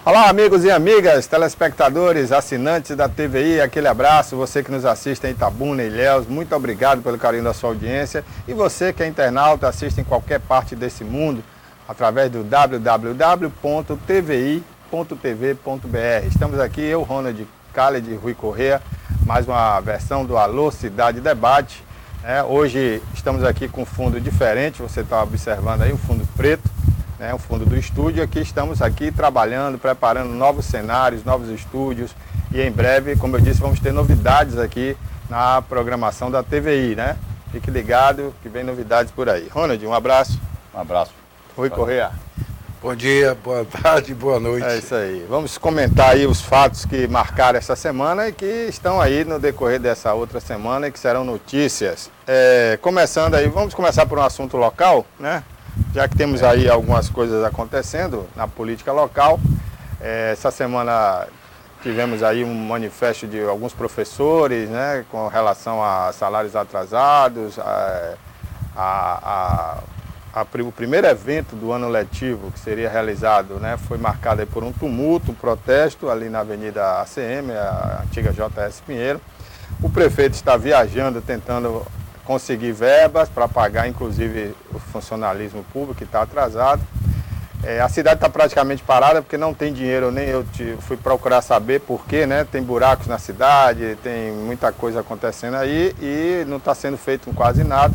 Olá, amigos e amigas, telespectadores, assinantes da TVI, aquele abraço. Você que nos assiste em Itabuna, Ilhéus, muito obrigado pelo carinho da sua audiência. E você que é internauta, assiste em qualquer parte desse mundo, através do www.tvi.tv.br. Estamos aqui, eu, Ronald Khaled e Rui Corrêa, mais uma versão do Alô Cidade Debate. Hoje estamos aqui com um fundo diferente, você está observando aí um fundo preto, o fundo do estúdio. Aqui estamos aqui trabalhando, preparando novos cenários, novos estúdios, e em breve, como eu disse, vamos ter novidades aqui na programação da TVI, né? Fique ligado que vem novidades por aí. Ronald, um abraço. Um abraço. Rui Corrêa. Bom dia, boa tarde, boa noite. É isso aí. Vamos comentar aí os fatos que marcaram essa semana e que estão aí no decorrer dessa outra semana e que serão notícias. Começando aí, vamos começar por um assunto local, né? Já que temos aí algumas coisas acontecendo na política local. Essa semana tivemos aí um manifesto de alguns professores, né, com relação a salários atrasados, o primeiro evento do ano letivo que seria realizado, né, foi marcado aí por um tumulto, um protesto ali na Avenida ACM, a antiga JS Pinheiro. O prefeito está viajando, tentando conseguir verbas para pagar, inclusive, o funcionalismo público que está atrasado. A cidade está praticamente parada porque não tem dinheiro, nem eu fui procurar saber por quê, né? Tem buracos na cidade, tem muita coisa acontecendo aí e não está sendo feito quase nada.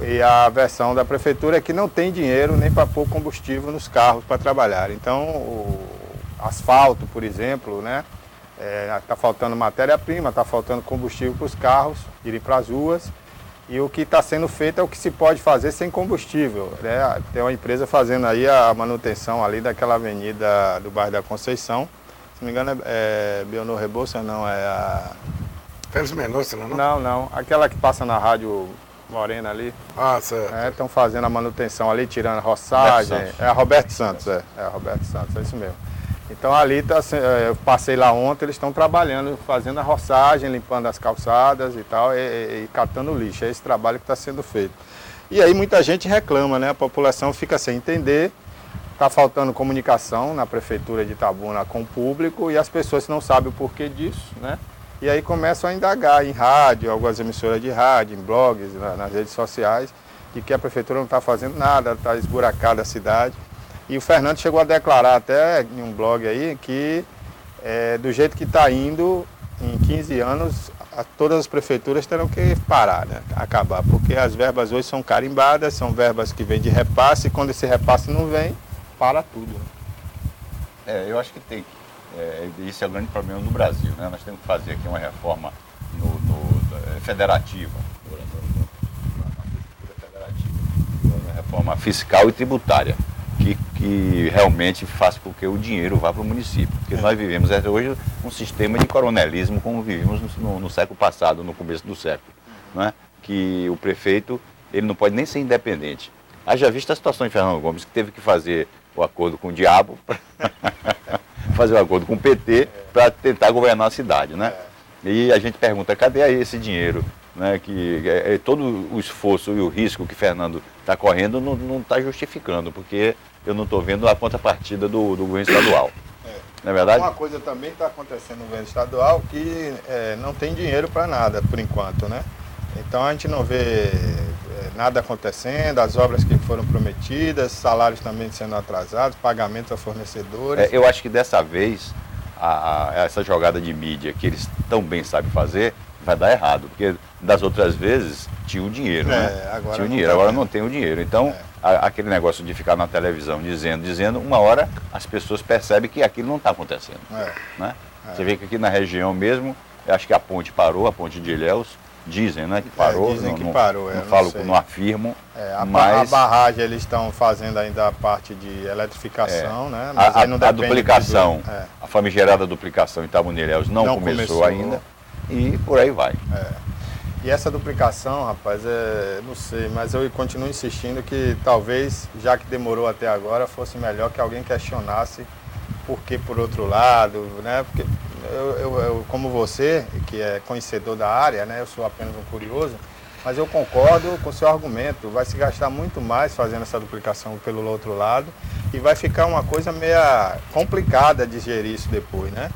E a versão da prefeitura é que não tem dinheiro nem para pôr combustível nos carros para trabalhar. Então, o asfalto, por exemplo, né? Está faltando matéria-prima, está faltando combustível para os carros irem para as ruas. E o que está sendo feito é o que se pode fazer sem combustível, né? Tem uma empresa fazendo aí a manutenção ali daquela avenida do bairro da Conceição. Se não me engano é Bionor Rebouça, não, é a... Félix Mendonça, não? Não, aquela que passa na Rádio Morena ali. Ah, certo. Estão fazendo a manutenção ali, tirando a roçagem. É a Roberto Santos, é a Roberto Santos, é isso mesmo. Então ali, eu passei lá ontem, eles estão trabalhando, fazendo a roçagem, limpando as calçadas e tal, e catando lixo. É esse trabalho que está sendo feito. E aí muita gente reclama, né? A população fica sem entender, está faltando comunicação na prefeitura de Itabuna com o público e as pessoas não sabem o porquê disso, né? E aí começam a indagar em rádio, algumas emissoras de rádio, em blogs, nas redes sociais, de que a prefeitura não está fazendo nada, está esburacada a cidade. E o Fernando chegou a declarar até em um blog aí que do jeito que está indo, em 15 anos, todas as prefeituras terão que parar, né? Acabar, porque as verbas hoje são carimbadas, são verbas que vêm de repasse, e quando esse repasse não vem, para tudo. Né? Eu acho que tem que. Esse é o grande problema do Brasil, né? Nós temos que fazer aqui uma reforma federativa, uma reforma fiscal e tributária, que realmente faça com que o dinheiro vá para o município. Porque nós vivemos hoje um sistema de coronelismo como vivimos no século passado, no começo do século. Né? Que o prefeito ele não pode nem ser independente. Haja vista a situação de Fernando Gomes, que teve que fazer o acordo com o diabo, fazer o acordo com o PT para tentar governar a cidade. Né? E a gente pergunta, cadê aí esse dinheiro? Né, que todo o esforço e o risco que Fernando está correndo não está justificando, porque eu não estou vendo a contrapartida do governo estadual. Não é verdade? Uma coisa também está acontecendo no governo estadual que não tem dinheiro para nada, por enquanto, né? Então a gente não vê nada acontecendo, as obras que foram prometidas, salários também sendo atrasados, pagamentos a fornecedores. Eu acho que dessa vez, essa jogada de mídia que eles tão bem sabem fazer, vai dar errado, porque das outras vezes tinha o dinheiro, né? Agora tinha o dinheiro, agora não tem o dinheiro. Então, aquele negócio de ficar na televisão dizendo, uma hora as pessoas percebem que aquilo não está acontecendo. Né? Você vê que aqui na região mesmo, eu acho que a ponte parou, a ponte de Ilhéus, dizem, né, que parou. Dizem que parou, não afirmo. A barragem eles estão fazendo ainda a parte de eletrificação, né? Mas aí não a duplicação, a famigerada duplicação em Itabuna e Ilhéus não começou ainda. E por aí vai. E essa duplicação, rapaz, não sei, mas eu continuo insistindo que talvez, já que demorou até agora, fosse melhor que alguém questionasse por que por outro lado, né? Porque eu como você, que é conhecedor da área, né? Eu sou apenas um curioso, Mas eu concordo com o seu argumento, vai se gastar muito mais fazendo essa duplicação pelo outro lado e vai ficar uma coisa meio complicada de gerir isso depois, né?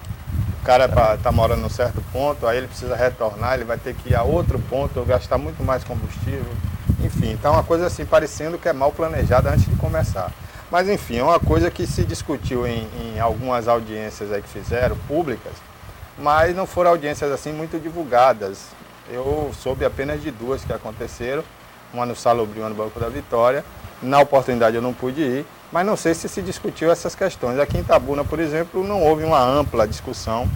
O cara tá morando num certo ponto, aí ele precisa retornar, ele vai ter que ir a outro ponto, gastar muito mais combustível. Enfim, tá uma coisa assim, parecendo que é mal planejada antes de começar. Mas enfim, é uma coisa que se discutiu em algumas audiências aí que fizeram, públicas, mas não foram audiências assim muito divulgadas. Eu soube apenas de duas que aconteceram, uma no Salobrinho, uma no Banco da Vitória. Na oportunidade eu não pude ir, mas não sei se discutiu essas questões. Aqui em Itabuna, por exemplo, não houve uma ampla discussão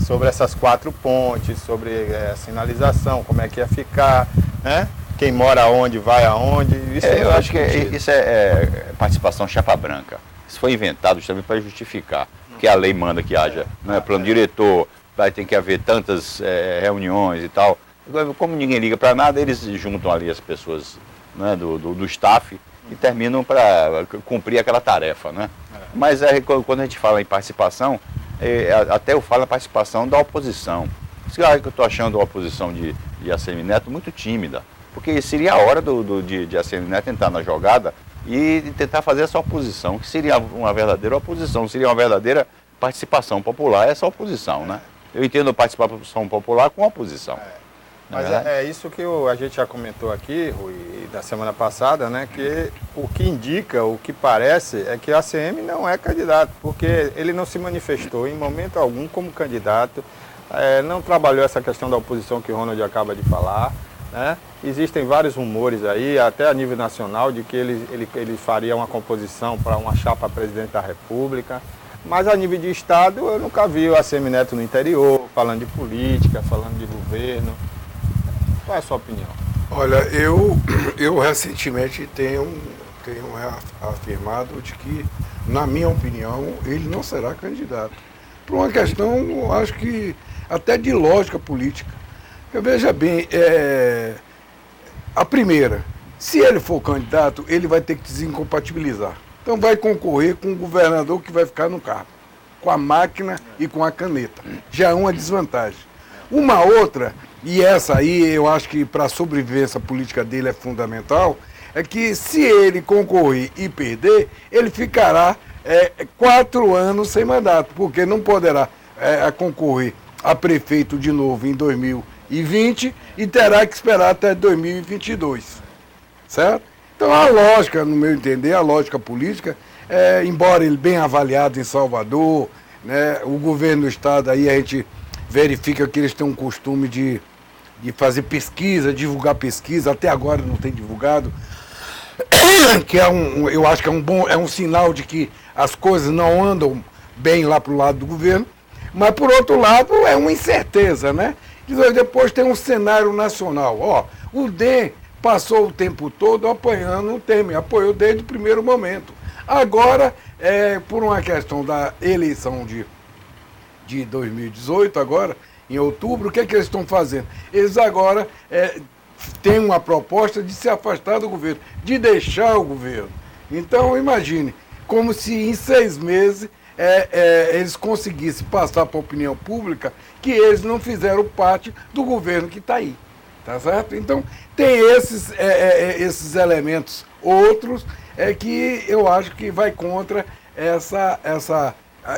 sobre essas 4 pontes, sobre a sinalização, como é que ia ficar, né? Quem mora onde, vai aonde. Isso eu acho que isso é participação chapa branca. Isso foi inventado justamente para justificar que a lei manda que haja, né, plano diretor, vai ter que haver tantas reuniões e tal. Como ninguém liga para nada, eles juntam ali as pessoas, né, do staff e terminam para cumprir aquela tarefa, né? Mas quando a gente fala em participação, até eu falo a participação da oposição. Isso que eu estou achando a oposição de ACM Neto muito tímida, porque seria a hora de ACM Neto entrar na jogada e tentar fazer essa oposição, que seria uma verdadeira oposição, seria uma verdadeira participação popular, essa oposição, né? Eu entendo a participação popular com oposição. Mas é isso que a gente já comentou aqui, Rui, da semana passada, né? Que o que indica, o que parece, é que a ACM não é candidato, porque ele não se manifestou em momento algum como candidato, não trabalhou essa questão da oposição que o Ronald acaba de falar, né? Existem vários rumores aí, até a nível nacional, de que ele faria uma composição para uma chapa presidente da República. Mas a nível de Estado, eu nunca vi o ACM Neto no interior, falando de política, falando de governo. Qual é a sua opinião? Olha, eu recentemente tenho afirmado de que, na minha opinião, ele não será candidato. Por uma questão, eu acho que até de lógica política. Veja bem, a primeira, se ele for candidato, ele vai ter que desincompatibilizar. Então vai concorrer com o governador que vai ficar no cargo, com a máquina e com a caneta. Já é uma desvantagem. Uma outra, e essa aí eu acho que para a sobrevivência política dele é fundamental, é que se ele concorrer e perder, ele ficará 4 anos sem mandato, porque não poderá concorrer a prefeito de novo em 2020 e terá que esperar até 2022, certo? Então a lógica, no meu entender, a lógica política, embora ele bem avaliado em Salvador, né, o governo do estado, aí a gente verifica que eles têm um costume de fazer pesquisa, divulgar pesquisa, até agora não tem divulgado, que eu acho que é um sinal de que as coisas não andam bem lá para o lado do governo, mas por outro lado é uma incerteza, né? E depois tem um cenário nacional. Ó, o DEM passou o tempo todo apoiando o Temer, apoiou desde o primeiro momento. Agora, por uma questão da eleição de 2018, agora, em outubro, o que eles estão fazendo? Eles agora têm uma proposta de se afastar do governo, de deixar o governo. Então, imagine, como se em 6 meses eles conseguissem passar para a opinião pública que eles não fizeram parte do governo que está aí. Tá certo? Então, tem esses elementos outros que eu acho que vai contra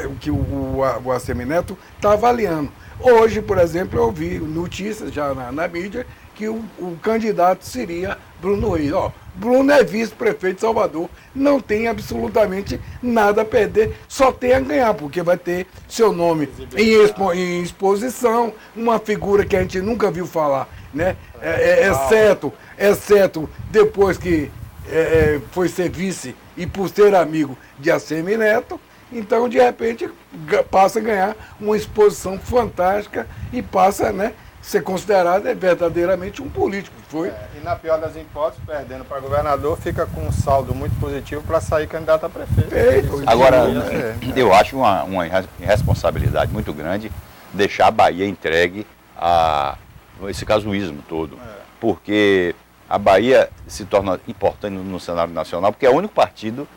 o que o ACM Neto está avaliando. Hoje, por exemplo, eu vi notícias já na mídia que o candidato seria Bruno Reis. Ó, Bruno é vice-prefeito de Salvador, não tem absolutamente nada a perder, só tem a ganhar, porque vai ter seu nome em exposição, uma figura que a gente nunca viu falar, né? Exceto depois que foi ser vice e por ser amigo de ACM Neto, então de repente passa a ganhar uma exposição fantástica e passa, né, ser considerado verdadeiramente um político. Foi. E na pior das hipóteses, perdendo para governador, fica com um saldo muito positivo para sair candidato a prefeito. Agora, eu acho uma irresponsabilidade muito grande deixar a Bahia entregue a esse casuísmo todo. Porque a Bahia se torna importante no cenário nacional, porque é o único partido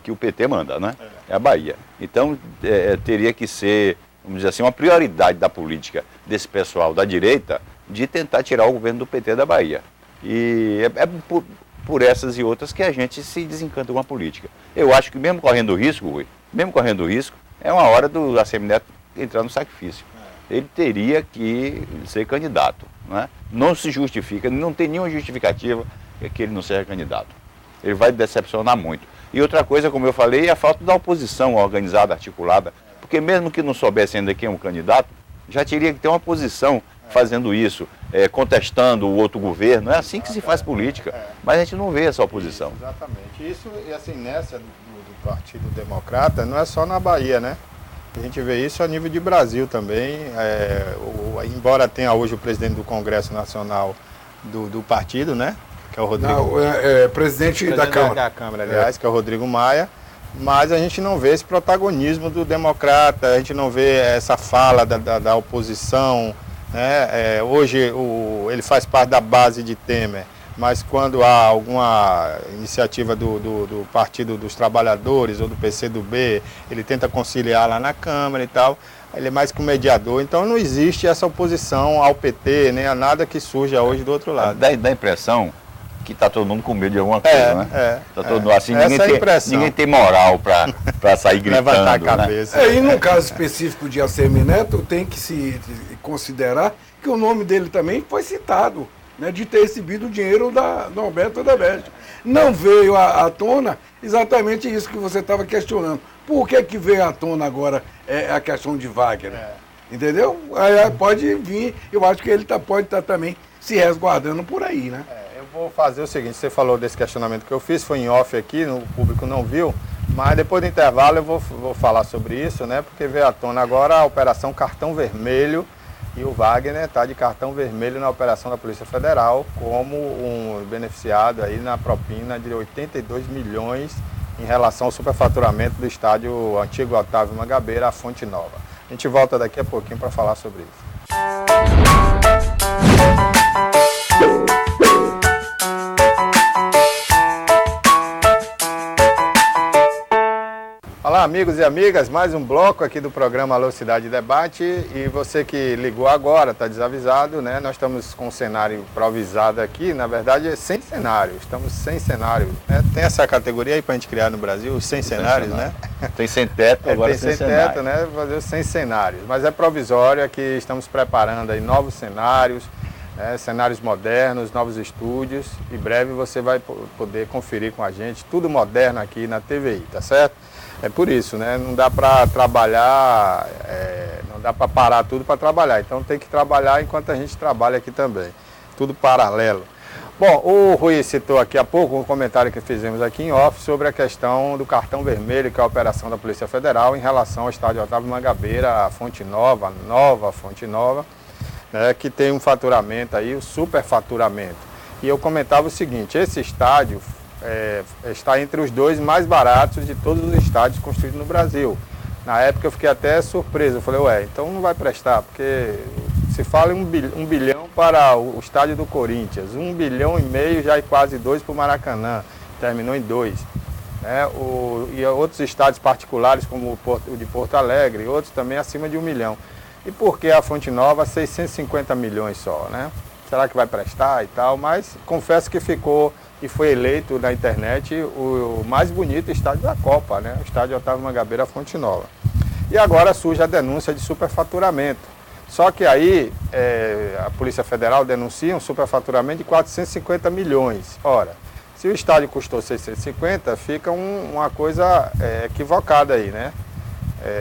que o PT manda, né? É a Bahia. Então, teria que ser, vamos dizer assim, uma prioridade da política desse pessoal da direita, de tentar tirar o governo do PT da Bahia. E é por essas e outras que a gente se desencanta com a política. Eu acho que mesmo correndo risco, Rui, é uma hora do ACM Neto entrar no sacrifício. Ele teria que ser candidato. Né? Não se justifica, não tem nenhuma justificativa que ele não seja candidato. Ele vai decepcionar muito. E outra coisa, como eu falei, é a falta da oposição organizada, articulada, porque mesmo que não soubesse ainda quem é um candidato, já teria que ter uma posição fazendo isso, contestando o outro governo. É assim que se faz política, mas a gente não vê essa oposição. Exatamente. Isso, e assim, nessa do Partido Democrata, não é só na Bahia, né? A gente vê isso a nível de Brasil também. Embora tenha hoje o presidente do Congresso Nacional do partido, né? Que é o Rodrigo. Não, presidente da Câmara. Da Câmara, aliás, que é o Rodrigo Maia. Mas a gente não vê esse protagonismo do democrata, a gente não vê essa fala da oposição. Né? Hoje ele faz parte da base de Temer, mas quando há alguma iniciativa do Partido dos Trabalhadores ou do PCdoB, ele tenta conciliar lá na Câmara e tal. Ele é mais que um mediador, então não existe essa oposição ao PT, nem a nada que surja hoje do outro lado. Dá a impressão que está todo mundo com medo de alguma coisa, né? Tá todo mundo assim, ninguém tem moral para sair gritando. Levantar a cabeça. Né? E no caso específico de ACM Neto, tem que se considerar que o nome dele também foi citado, né, de ter recebido o dinheiro da Alberto Odebrecht. Não veio à tona exatamente isso que você estava questionando. Por que veio à tona agora a questão de Wagner? Entendeu? Aí pode vir, eu acho que ele pode estar também se resguardando por aí, né? Eu vou fazer o seguinte, você falou desse questionamento que eu fiz, foi em off aqui, o público não viu, mas depois do intervalo eu vou falar sobre isso, né? Porque veio à tona agora a Operação Cartão Vermelho e o Wagner está de cartão vermelho na operação da Polícia Federal como um beneficiado aí na propina de 82 milhões em relação ao superfaturamento do estádio antigo Otávio Mangabeira, a Fonte Nova. A gente volta daqui a pouquinho para falar sobre isso. Olá, amigos e amigas, mais um bloco aqui do programa Alô Cidade Debate. E você que ligou agora, está desavisado, né? Nós estamos com um cenário improvisado aqui, na verdade é sem cenário, estamos sem cenário. Né? Tem essa categoria aí para a gente criar no Brasil, os sem cenários, né? Tem sem teto, agora tem sem teto, né? Fazer os sem cenários. Mas é provisório, aqui estamos preparando aí novos cenários, cenários modernos, novos estúdios. Em breve você vai poder conferir com a gente, tudo moderno aqui na TVI, tá certo? É por isso, né? Não dá para trabalhar, não dá para parar tudo para trabalhar. Então tem que trabalhar enquanto a gente trabalha aqui também. Tudo paralelo. Bom, o Rui citou aqui há pouco um comentário que fizemos aqui em off sobre a questão do cartão vermelho, que é a operação da Polícia Federal em relação ao estádio Otávio Mangabeira, a Fonte Nova, a nova Fonte Nova, né, que tem um faturamento aí, o superfaturamento. E eu comentava o seguinte, esse estádio está entre os dois mais baratos de todos os estádios construídos no Brasil. Na época eu fiquei até surpreso, eu falei, então não vai prestar, porque se fala em 1 bilhão para o estádio do Corinthians, 1,5 bilhão já e quase 2 para o Maracanã, terminou em 2. E outros estádios particulares, como o de Porto Alegre, outros também acima de 1 milhão. E por que a Fonte Nova, 650 milhões só, né? Será que vai prestar e tal? Mas confesso que ficou e foi eleito na internet o mais bonito estádio da Copa, né? O estádio Otávio Mangabeira, Fonte Nova. E agora surge a denúncia de superfaturamento. Só que aí a Polícia Federal denuncia um superfaturamento de 450 milhões. Ora, se o estádio custou 650, fica uma coisa equivocada aí, né?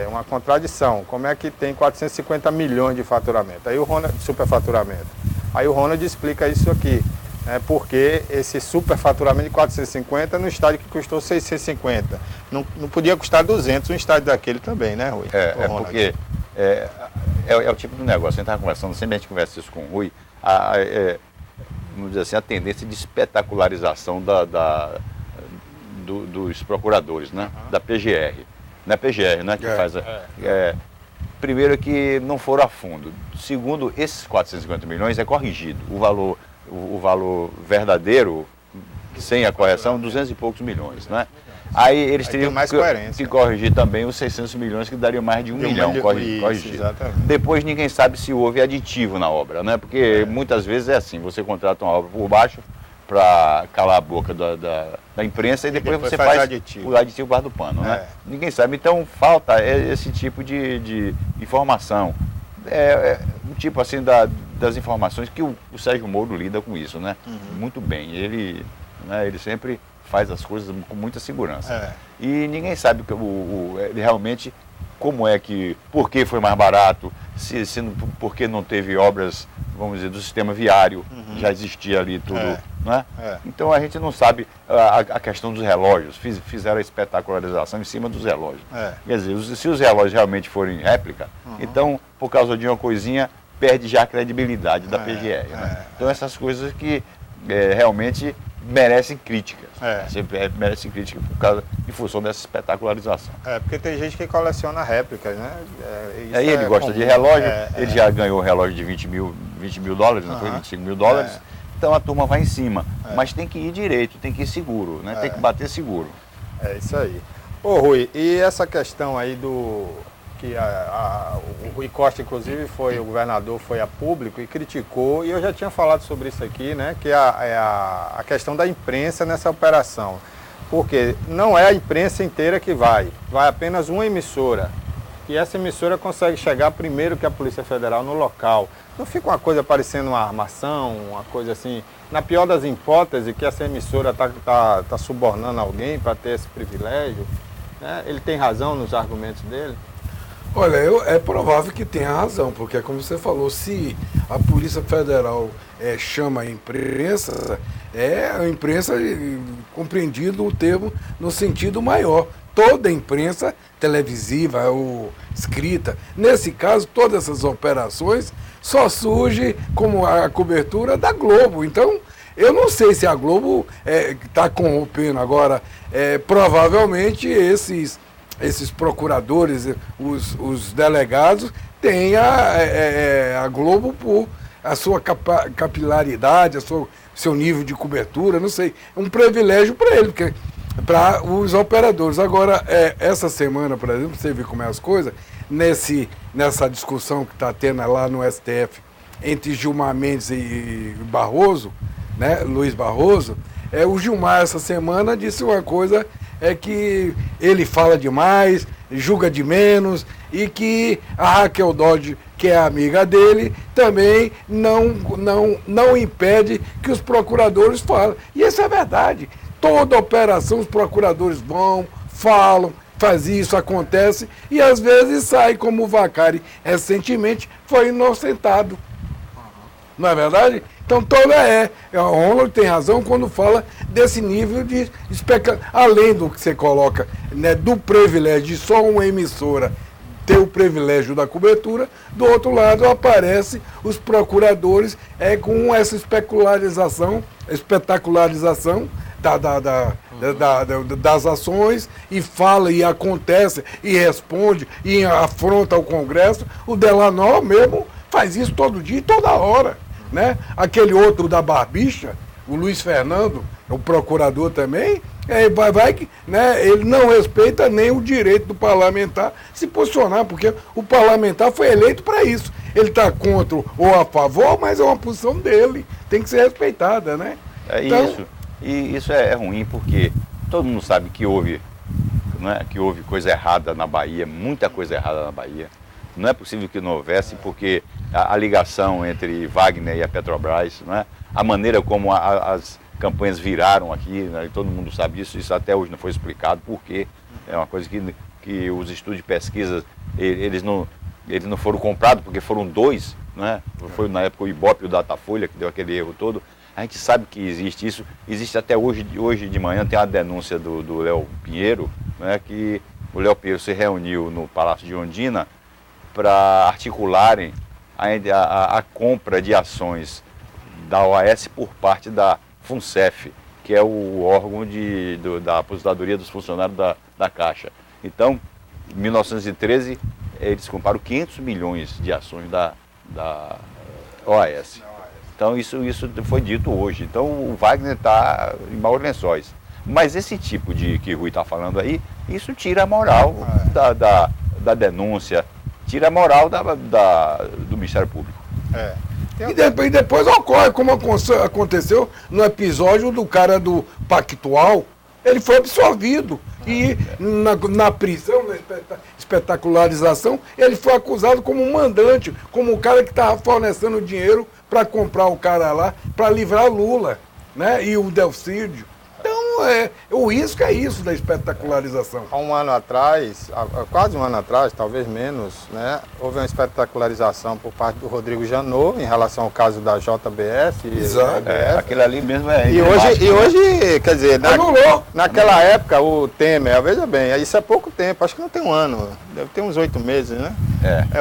Uma contradição. Como é que tem 450 milhões de faturamento? Aí superfaturamento. Aí o Ronald explica isso aqui. Porque esse superfaturamento de 450 no estádio que custou 650. Não podia custar 200 um estádio daquele também, né, Rui? Porque é o tipo de negócio. A gente estava conversando, sempre a gente conversa isso com o Rui, vamos dizer assim, a tendência de espetacularização dos procuradores, né? Da PGR. Não é PGR, né? Que faz primeiro que não foram a fundo. Segundo, esses 450 milhões é corrigido. O valor verdadeiro, sem a correção, 200 e poucos milhões, né? Aí eles teriam mais coerência. que corrigir também os 600 milhões, que daria mais de 1 milhão. Corrigir. Exatamente. Depois ninguém sabe se houve aditivo na obra, né? Porque muitas vezes é assim, você contrata uma obra por baixo para calar a boca da imprensa e depois você faz o aditivo baixo do pano, né? Ninguém sabe. Então falta esse tipo de informação. Um tipo assim das informações que o Sérgio Moro lida com isso, né? Muito bem. Ele sempre faz as coisas com muita segurança. E ninguém sabe realmente como é que, por que foi mais barato, por que não teve obras, vamos dizer, do sistema viário, já existia ali tudo, né? Então a gente não sabe a questão dos relógios, fizeram a espetacularização em cima dos relógios. Quer dizer, se os relógios realmente forem réplica, então, por causa de uma coisinha, perde já a credibilidade da PGR. Né? Então essas coisas que realmente merecem críticas. Merecem crítica em função dessa espetacularização. Porque tem gente que coleciona réplicas, né? Aí ele gosta de relógio, ele já ganhou o relógio de 20 mil dólares, não foi 25 mil dólares. Então a turma vai em cima. Mas tem que ir direito, tem que ir seguro, né? Tem que bater seguro. É isso aí. Ô Rui, e essa questão aí que o Rui Costa, inclusive, o governador foi a público e criticou, e eu já tinha falado sobre isso aqui, né, que é a questão da imprensa nessa operação. Porque não é a imprensa inteira que vai apenas uma emissora. E essa emissora consegue chegar primeiro que a Polícia Federal no local. Não fica uma coisa parecendo uma armação, uma coisa assim, na pior das hipóteses, que essa emissora está subornando alguém para ter esse privilégio. Né? Ele tem razão nos argumentos dele? Olha, é provável que tenha razão, porque como você falou, se a Polícia Federal chama a imprensa compreendido o termo no sentido maior. Toda a imprensa televisiva ou escrita, nesse caso, todas essas operações só surge como a cobertura da Globo. Então, eu não sei se a Globo está corrompendo agora. Provavelmente esses procuradores, os delegados, têm a Globo por a sua capilaridade, seu nível de cobertura, não sei, um privilégio para ele, porque para os operadores. Agora, essa semana, por exemplo, você vê como é as coisas, nessa discussão que está tendo lá no STF entre Gilmar Mendes e Barroso, né, Luiz Barroso, o Gilmar essa semana disse uma coisa, que ele fala demais, julga de menos, e que a Raquel Dodge, que é amiga dele, também não impede que os procuradores falem. E isso é verdade. Toda operação os procuradores vão, falam, faz isso, acontece, e às vezes sai, como o Vacari recentemente foi inocentado. Não é verdade? Então o Ronald tem razão quando fala desse nível de além do que você coloca, né, do privilégio de só uma emissora ter o privilégio da cobertura, do outro lado aparece os procuradores com essa espetacularização das ações, e fala, e acontece, e responde, e afronta o Congresso. O Delanó mesmo faz isso todo dia e toda hora. Né? Aquele outro da Barbicha, o Luiz Fernando, o procurador também, né? Ele não respeita nem o direito do parlamentar se posicionar, porque o parlamentar foi eleito para isso. Ele está contra ou a favor, mas é uma posição dele, tem que ser respeitada, né? Então, isso é ruim, porque todo mundo sabe que houve coisa errada na Bahia, muita coisa errada na Bahia. Não é possível que não houvesse, porque a ligação entre Wagner e a Petrobras, né? A maneira como as campanhas viraram aqui, né? E todo mundo sabe isso até hoje não foi explicado, porque é uma coisa que os estudos de pesquisa, eles não foram comprados, porque foram dois, né? Foi na época o Ibope e o Datafolha que deu aquele erro todo. A gente sabe que existe isso, existe até hoje de manhã, tem a denúncia do Léo Pinheiro, né? Que o Léo Pinheiro se reuniu no Palácio de Ondina para articularem a compra de ações da OAS por parte da FUNCEF, que é o órgão da aposentadoria dos funcionários da Caixa. Então, em 1913, eles compraram 500 milhões de ações da OAS. Então, isso foi dito hoje. Então, o Wagner está em maus lençóis. Mas esse tipo de que o Rui está falando aí, isso tira a moral da denúncia, tira a moral do Ministério Público. E depois ocorre, como aconteceu no episódio do cara do Pactual, ele foi absolvido. E na prisão, na espetacularização, ele foi acusado como mandante, como o cara que estava fornecendo dinheiro para comprar o cara lá, para livrar Lula, né? E o Delcídio. Então, o risco é isso da espetacularização. Há um ano atrás, quase um ano atrás, talvez menos, né, houve uma espetacularização por parte do Rodrigo Janot em relação ao caso da JBS. Exato. Aquilo ali mesmo é E hoje, quer dizer, naquela época, o Temer, veja bem, isso é pouco tempo, acho que não tem um ano, deve ter uns 8 meses, né?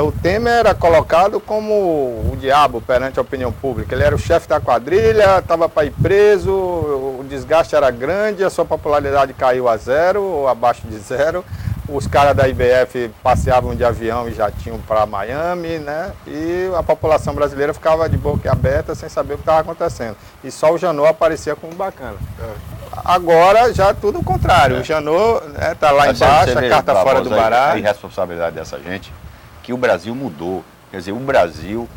O Temer era colocado como o diabo perante a opinião pública. Ele era o chefe da quadrilha, estava para ir preso, o desgaste era grande, a sua popularidade caiu a zero, ou abaixo de zero. Os caras da IBF passeavam de avião e já tinham para Miami, né? E a população brasileira ficava de boca aberta sem saber o que estava acontecendo. E só o Janot aparecia como bacana. Agora já tudo o contrário. O Janot está lá embaixo, a carta fora do baralho. A irresponsabilidade dessa gente, que o Brasil mudou. Quer dizer, o Brasil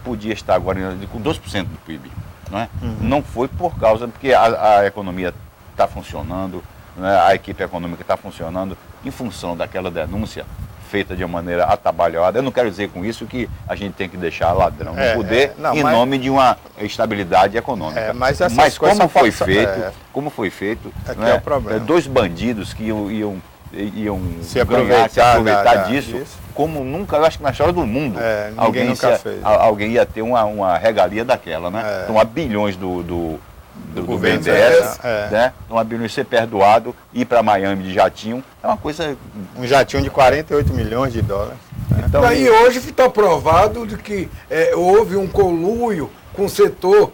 podia estar agora com 2% do PIB. Não é? Não foi por causa, porque a economia está funcionando, né? A equipe econômica está funcionando em função daquela denúncia feita de uma maneira atabalhoada. Eu não quero dizer com isso que a gente tem que deixar ladrão no poder nome de uma estabilidade econômica. Mas como foi feito, né? É o problema. Dois bandidos que iam se aproveitar disso, como nunca, eu acho que na história do mundo, alguém ia ter uma regalia daquela, né? Então, há bilhões do governo BNDES, né? Então, há bilhões ser perdoado, ir para Miami de jatinho, é uma coisa... Um jatinho de 48 milhões de dólares. Então, e hoje está provado de que houve um conluio com o setor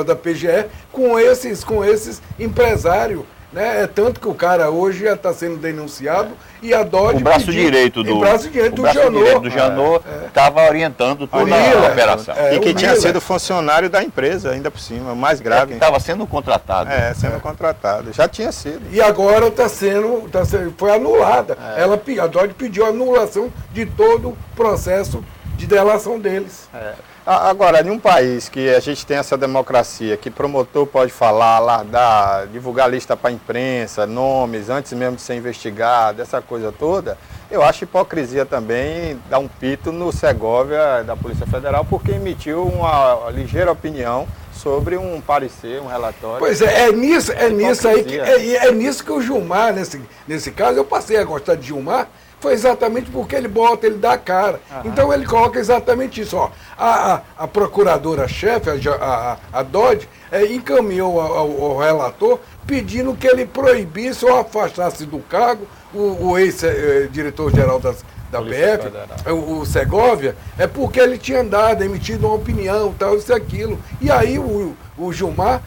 da PGE, com esses empresários. Né? Tanto que o cara hoje já está sendo denunciado e a Dodge o braço direito do Janot estava orientando toda a operação. E que tinha sido funcionário da empresa, ainda por cima, mais grave. Estava sendo contratado. Sendo contratado. Já tinha sido. E agora foi anulada. A Dodge pediu a anulação de todo o processo de delação deles. Agora, em um país que a gente tem essa democracia, que promotor pode falar, alardar, divulgar lista para a imprensa, nomes, antes mesmo de ser investigado, essa coisa toda, eu acho hipocrisia também dar um pito no Segovia da Polícia Federal, porque emitiu uma ligeira opinião sobre um parecer, um relatório. Pois é nisso que o Gilmar, nesse caso, eu passei a gostar de Gilmar, foi exatamente porque ele dá a cara. Então ele coloca exatamente isso. Ó. A procuradora-chefe, a Dodge, encaminhou ao relator pedindo que ele proibisse ou afastasse do cargo o ex-diretor-geral da BF, o Segovia, porque ele tinha emitido uma opinião, tal, isso e aquilo. E aí o Gilmar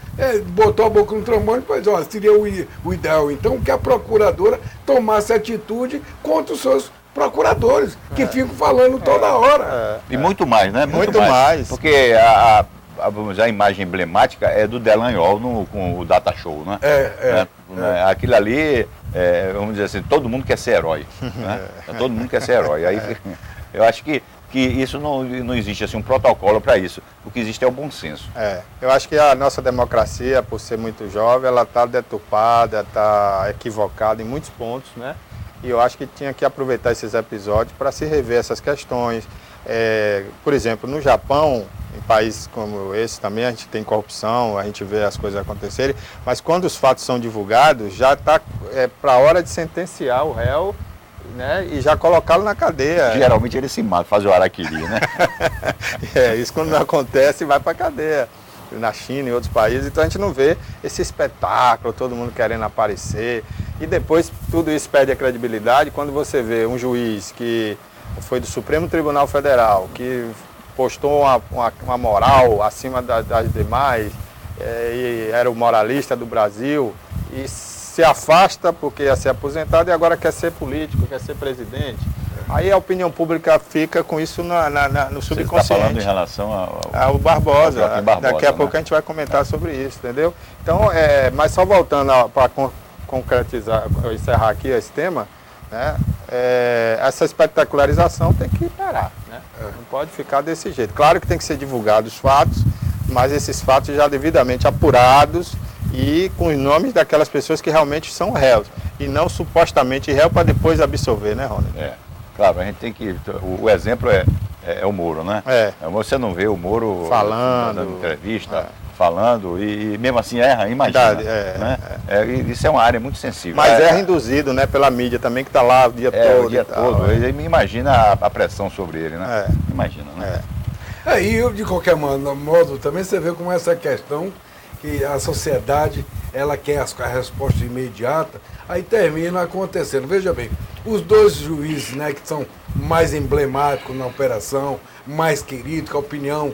botou a boca no trombone e disse, seria o ideal, então, que a procuradora tomasse atitude contra os seus procuradores, que ficam falando toda hora. E muito mais, né? Muito mais. Porque vamos dizer, a imagem emblemática é do Delanhol com o Data Show, né? Aquilo ali, vamos dizer assim, todo mundo quer ser herói. Né? Todo mundo quer ser herói. Aí, eu acho que isso não existe assim, um protocolo para isso. O que existe é o bom senso. Eu acho que a nossa democracia, por ser muito jovem, ela está deturpada, está equivocada em muitos pontos, né? E eu acho que tinha que aproveitar esses episódios para se rever essas questões. Por exemplo, no Japão, em países como esse também, a gente tem corrupção, a gente vê as coisas acontecerem, mas quando os fatos são divulgados, já está para a hora de sentenciar o réu, né, e já colocá-lo na cadeia. Geralmente ele se mata, faz o harakiri, né? Isso quando não acontece, vai para a cadeia. Na China e outros países, então a gente não vê esse espetáculo, todo mundo querendo aparecer, e depois tudo isso perde a credibilidade quando você vê um juiz que foi do Supremo Tribunal Federal, que postou uma moral acima das demais, e era o moralista do Brasil, e se afasta porque ia ser aposentado e agora quer ser político, quer ser presidente. Aí a opinião pública fica com isso no subconsciente. Você está falando em relação ao Barbosa. Barbosa. Daqui a pouco a gente vai comentar sobre isso, entendeu? Então, mas só voltando para concretizar, encerrar aqui esse tema, né? Essa espetacularização tem que parar, né? Não pode ficar desse jeito. Claro que tem que ser divulgados os fatos, mas esses fatos já devidamente apurados e com os nomes daquelas pessoas que realmente são réus e não supostamente réu para depois absolver, né, Ronald? Claro, a gente tem que... O exemplo é o Moro, né? Você não vê o Moro dando entrevista, falando e mesmo assim erra, imagina. Né? Isso é uma área muito sensível. Mas erra induzido, né, pela mídia também, que está lá o dia todo. O dia todo. Imagina a pressão sobre ele, né? Imagina, né? E de qualquer modo também você vê como essa questão que a sociedade ela quer a resposta imediata, aí termina acontecendo. Veja bem, os dois juízes, né, que são mais emblemáticos na operação, mais queridos, que a opinião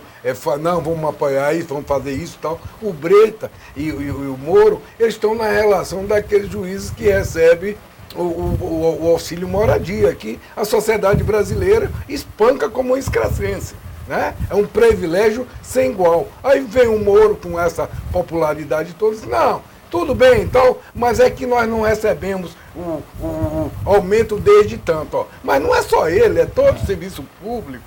não, vamos apoiar isso, vamos fazer isso e tal. O Breta e o Moro, eles estão na relação daqueles juízes que recebem o auxílio moradia, que a sociedade brasileira espanca como uma excrescência. Né? É um privilégio sem igual. Aí vem o Moro com essa popularidade toda e diz, não, tudo bem então, mas é que nós não recebemos o aumento desde tanto. Ó. Mas não é só ele, é todo o serviço público.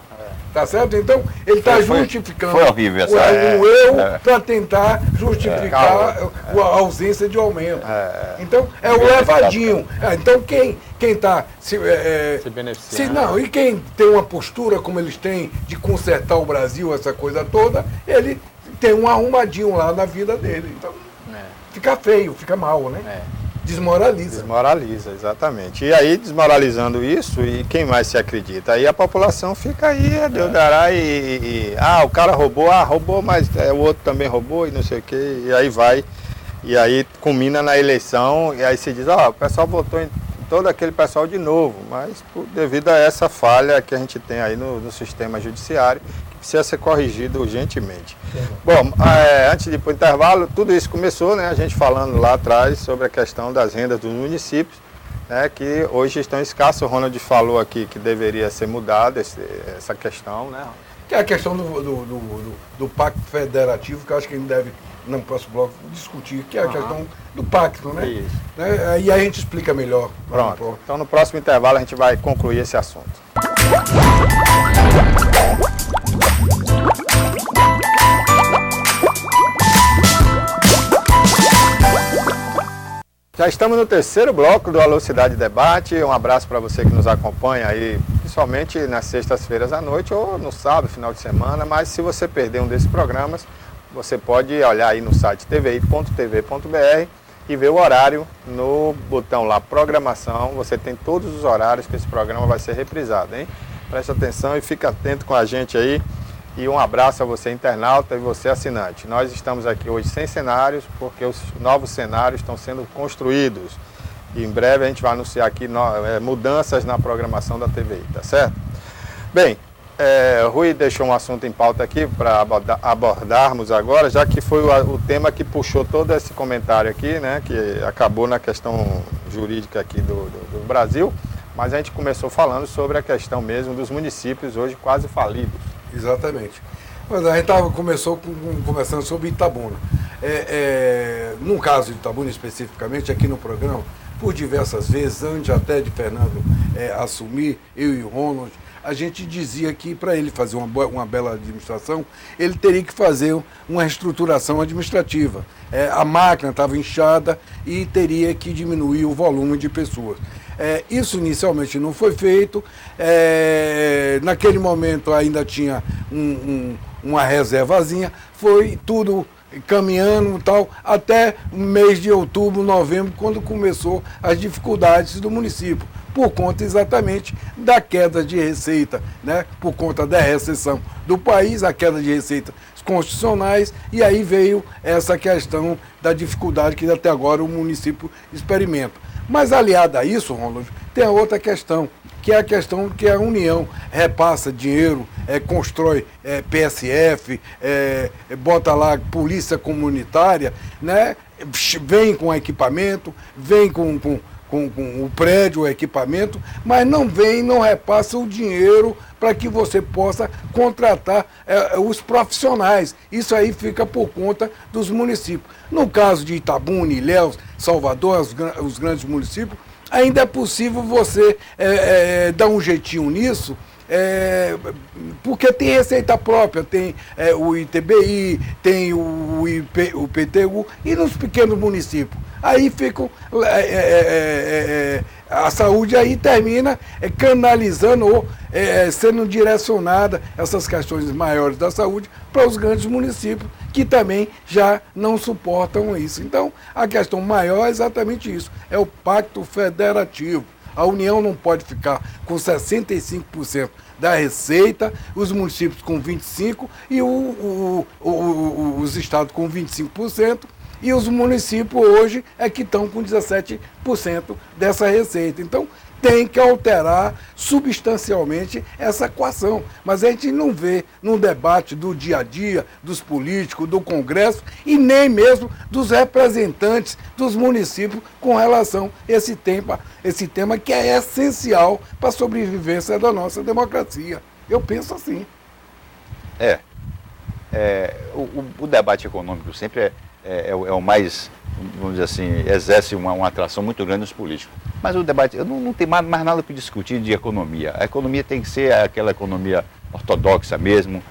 Tá certo? Então, ele está justificando foi horrível essa, para tentar justificar a ausência de aumento. Então, é o levadinho. Então, quem está se beneficiando. E quem tem uma postura como eles têm de consertar o Brasil, essa coisa toda, ele tem um arrumadinho lá na vida dele. Então, fica feio, fica mal, né? Desmoraliza. Desmoraliza, exatamente. E aí, desmoralizando isso, e quem mais se acredita? Aí a população fica aí, Deus dará, o cara roubou, mas o outro também roubou e não sei o quê, e aí vai. E aí culmina na eleição, e aí se diz, o pessoal votou em todo aquele pessoal de novo, mas devido a essa falha que a gente tem aí no sistema judiciário, que precisa ser corrigido urgentemente. Bom, antes de ir para o intervalo, tudo isso começou, né, a gente falando lá atrás sobre a questão das rendas dos municípios, né, que hoje estão escassas. O Ronald falou aqui que deveria ser mudada essa questão, né? Que é a questão do pacto federativo, que eu acho que a gente deve, no próximo bloco, discutir, que é a questão do pacto, né? Isso. E aí a gente explica melhor. Pronto. Então no próximo intervalo a gente vai concluir esse assunto. Já estamos no terceiro bloco do Alô Cidade Debate. Um abraço para você que nos acompanha aí, principalmente nas sextas-feiras à noite ou no sábado, final de semana. Mas se você perder um desses programas, você pode olhar aí no site tvi.tv.br e ver o horário no botão lá, programação. Você tem todos os horários que esse programa vai ser reprisado, hein? Preste atenção e fica atento com a gente aí. E um abraço a você, internauta, e você, assinante. Nós estamos aqui hoje sem cenários, porque os novos cenários estão sendo construídos. E em breve a gente vai anunciar aqui mudanças na programação da TVI, tá certo? Bem, Rui deixou um assunto em pauta aqui para abordarmos agora, já que foi o tema que puxou todo esse comentário aqui, né, que acabou na questão jurídica aqui do Brasil, mas a gente começou falando sobre a questão mesmo dos municípios hoje quase falidos. Exatamente. Mas a gente começou conversando sobre Itabuna. No caso de Itabuna especificamente, aqui no programa, por diversas vezes, antes até de Fernando assumir, eu e o Ronald, a gente dizia que para ele fazer uma bela administração, ele teria que fazer uma reestruturação administrativa. A máquina estava inchada e teria que diminuir o volume de pessoas. Isso inicialmente não foi feito, naquele momento ainda tinha uma reservazinha, foi tudo caminhando e tal, até o mês de outubro, novembro, quando começou as dificuldades do município, por conta exatamente da queda de receita, né? Por conta da recessão do país, a queda de receitas constitucionais, e aí veio essa questão da dificuldade que até agora o município experimenta. Mas aliada a isso, Ronald, tem a outra questão, que é a questão que a União repassa dinheiro, constrói PSF, bota lá polícia comunitária, né? Vem com equipamento, vem com com o prédio, o equipamento, mas não vem, não repassa o dinheiro para que você possa contratar os profissionais. Isso aí fica por conta dos municípios. No caso de Itabuna, Ilhéus, Salvador, os grandes municípios, ainda é possível você dar um jeitinho nisso, porque tem receita própria, tem o ITBI, tem o IPTU, e nos pequenos municípios. Aí ficam, a saúde aí termina canalizando ou sendo direcionada essas questões maiores da saúde para os grandes municípios, que também já não suportam isso. Então, a questão maior é exatamente isso, é o pacto federativo. A União não pode ficar com 65% da receita, os municípios com 25% e os estados com 25%, e os municípios hoje é que estão com 17% dessa receita. Então, tem que alterar substancialmente essa equação. Mas a gente não vê num debate do dia a dia, dos políticos, do Congresso e nem mesmo dos representantes dos municípios com relação a esse tema que é essencial para a sobrevivência da nossa democracia. Eu penso assim. O debate econômico sempre é o mais, vamos dizer assim, exerce uma atração muito grande nos políticos. Mas o debate, não tem mais nada para discutir de economia. A economia tem que ser aquela economia ortodoxa mesmo,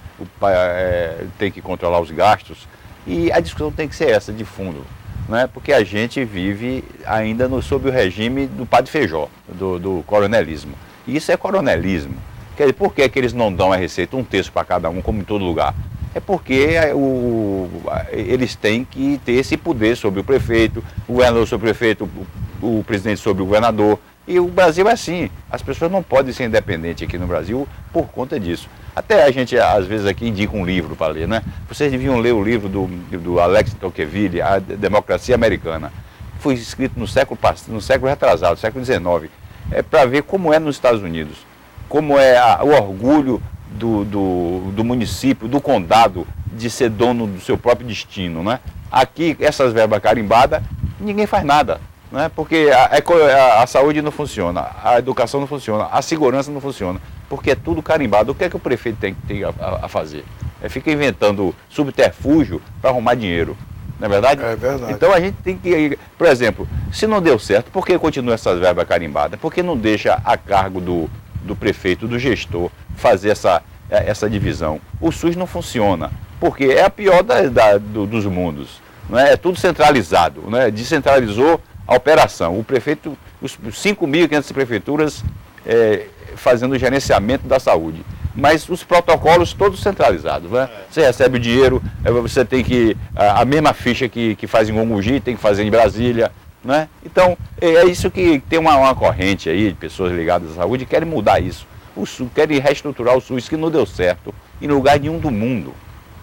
tem que controlar os gastos, e a discussão tem que ser essa, de fundo, né? Porque a gente vive ainda sob o regime do padre Feijó, do coronelismo. E isso é coronelismo. Quer dizer, por que eles não dão a receita, um terço para cada um, como em todo lugar? É porque eles têm que ter esse poder sobre o prefeito, o governador sobre o prefeito, o presidente sobre o governador. E o Brasil é assim. As pessoas não podem ser independentes aqui no Brasil por conta disso. Até a gente, às vezes, aqui indica um livro para ler, né? Vocês deviam ler o livro do Alex de Tocqueville, A Democracia Americana. Foi escrito no século retrasado, século XIX. É para ver como é nos Estados Unidos, como é o orgulho do município, do condado, de ser dono do seu próprio destino, né? Aqui, essas verbas carimbadas, ninguém faz nada, né? Porque a saúde não funciona, a educação não funciona, a segurança não funciona, porque é tudo carimbado. O que é que o prefeito tem a fazer? Fica inventando subterfúgio para arrumar dinheiro, não é verdade? É verdade. Então a gente tem que, por exemplo, se não deu certo, por que continua essas verbas carimbadas? Por que não deixa a cargo do prefeito, do gestor, fazer essa divisão? O SUS não funciona, porque é a pior dos mundos, né? É tudo centralizado, né? Descentralizou a operação. O prefeito, os 5.500 prefeituras fazendo o gerenciamento da saúde, mas os protocolos todos centralizados, né? Você recebe o dinheiro, você tem que, a mesma ficha que faz em Gongogi, tem que fazer em Brasília, né? Então, é isso que tem uma corrente aí de pessoas ligadas à saúde que querem mudar isso. O SUS, querem reestruturar o SUS, que não deu certo em lugar nenhum do mundo.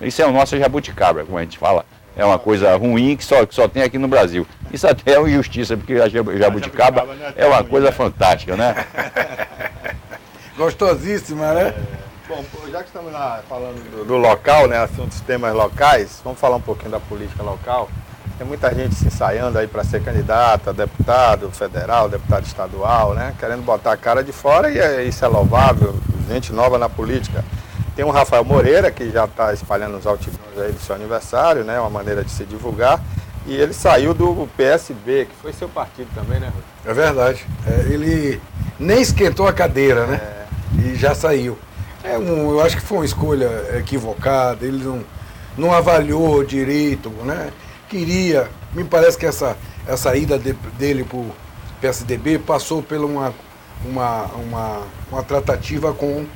Isso é o nosso jabuticaba, como a gente fala. É uma coisa ruim que só tem aqui no Brasil. Isso até é uma injustiça, porque a jabuticaba é uma coisa fantástica, né? Gostosíssima, né? Bom, já que estamos lá falando do local, né, assuntos, temas locais, vamos falar um pouquinho da política local. Tem muita gente se ensaiando aí para ser candidato a deputado federal, deputado estadual, né? Querendo botar a cara de fora, e isso é louvável, gente nova na política. Tem o Rafael Moreira, que já está espalhando os outdoors aí do seu aniversário, né? Uma maneira de se divulgar. E ele saiu do PSB, que foi seu partido também, né, Rui? É verdade. Ele nem esquentou a cadeira, né? E já saiu. Eu acho que foi uma escolha equivocada, ele não avaliou direito, né? Me parece que essa ida dele para o PSDB passou por uma tratativa com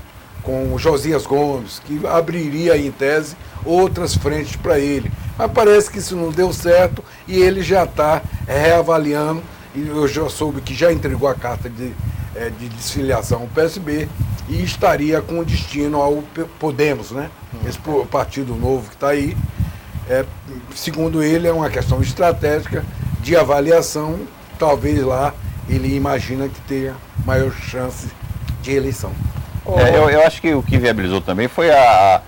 o Josias Gomes, que abriria, em tese, outras frentes para ele. Mas parece que isso não deu certo e ele já está reavaliando, e eu já soube que já entregou a carta de desfiliação ao PSB e estaria com destino ao Podemos, né? Esse partido novo que está aí. Segundo ele, é uma questão estratégica de avaliação. Talvez lá ele imagina que tenha maior chance de eleição. Eu acho que o que viabilizou também foi a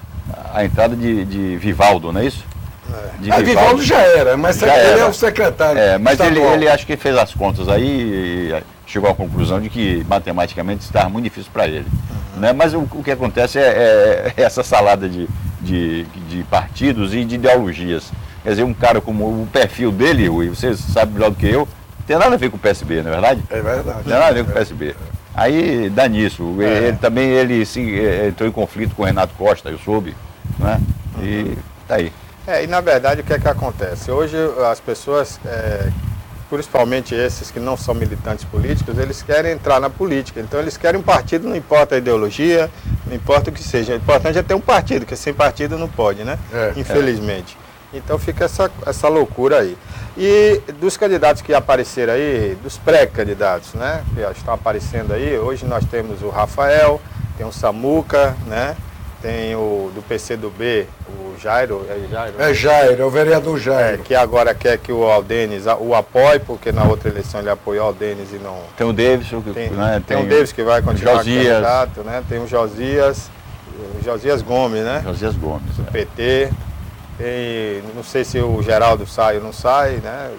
entrada de Vivaldo, não é isso? de Vivaldo já era, mas já ele era. é o secretário. Mas estadual. ele acho que fez as contas aí e chegou à conclusão de que matematicamente estava muito difícil para ele. Né? Mas o que acontece é essa salada de partidos e de ideologias. Quer dizer, um cara como o perfil dele, Rui, você sabe melhor do que eu, tem nada a ver com o PSB, não é verdade? É verdade. Tem nada a ver com o PSB. Aí dá nisso. Ele entrou em conflito com o Renato Costa, eu soube. Né? E tá aí. E na verdade o que é que acontece? Hoje as pessoas, principalmente esses que não são militantes políticos, eles querem entrar na política. Então eles querem um partido, não importa a ideologia, não importa o que seja. O importante é ter um partido, porque sem partido não pode, né? Infelizmente. Então fica essa loucura aí. E dos candidatos que apareceram aí, dos pré-candidatos, né? Que estão aparecendo aí, hoje nós temos o Rafael, tem o Samuca, né? Tem o do PCdoB, o Jairo, Jairo? É Jairo, é o vereador Jairo. Que agora quer que o Aldenes o apoie, porque na outra eleição ele apoiou o Aldenes e não... Tem o Davidson, tem o Davidson que vai continuar Josias, candidato, né? Tem o Josias Gomes, né? Josias Gomes, do PT. Tem, não sei se o Geraldo sai ou não sai, né?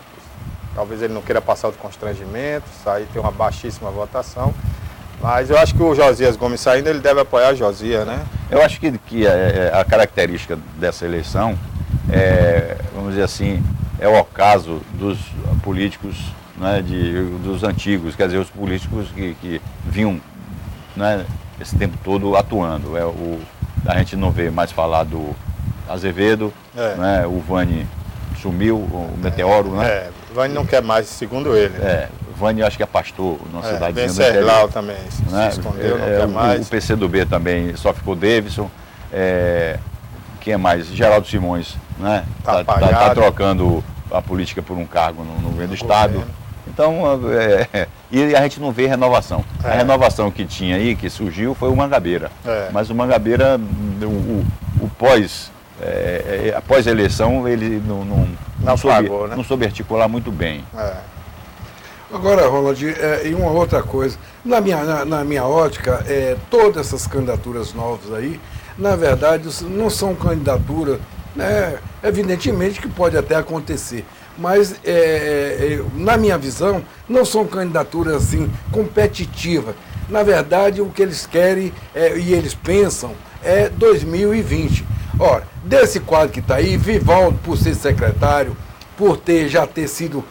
Talvez ele não queira passar o constrangimento, sair tem uma baixíssima votação. Mas eu acho que o Josias Gomes saindo, ele deve apoiar o Josias, né? Eu acho que a característica dessa eleição vamos dizer assim, é o ocaso dos políticos, né, dos antigos, quer dizer, os políticos que vinham, né, esse tempo todo atuando. A gente não vê mais falar do Azevedo, né, o Vani sumiu, o Meteoro, né? O Vani não quer mais, segundo ele. O Vani acho que é pastor numa cidadezinha do Venceslau também né? Se escondeu, não quer mais. O PCdoB também só ficou Davidson. Quem é mais? Geraldo Simões, né? Tá trocando a política por um cargo no governo do Estado. Então, e a gente não vê renovação. A renovação que tinha aí, que surgiu, foi o Mangabeira. Mas o Mangabeira, após a eleição, ele não soube articular muito bem. Agora, Ronald, e uma outra coisa, na minha ótica, todas essas candidaturas novas aí, na verdade, não são candidaturas, né, evidentemente que pode até acontecer, mas na minha visão, não são candidaturas assim competitivas. Na verdade, o que eles querem e eles pensam é 2020. Ora, desse quadro que está aí, Vivaldo, por ser secretário, por já ter sido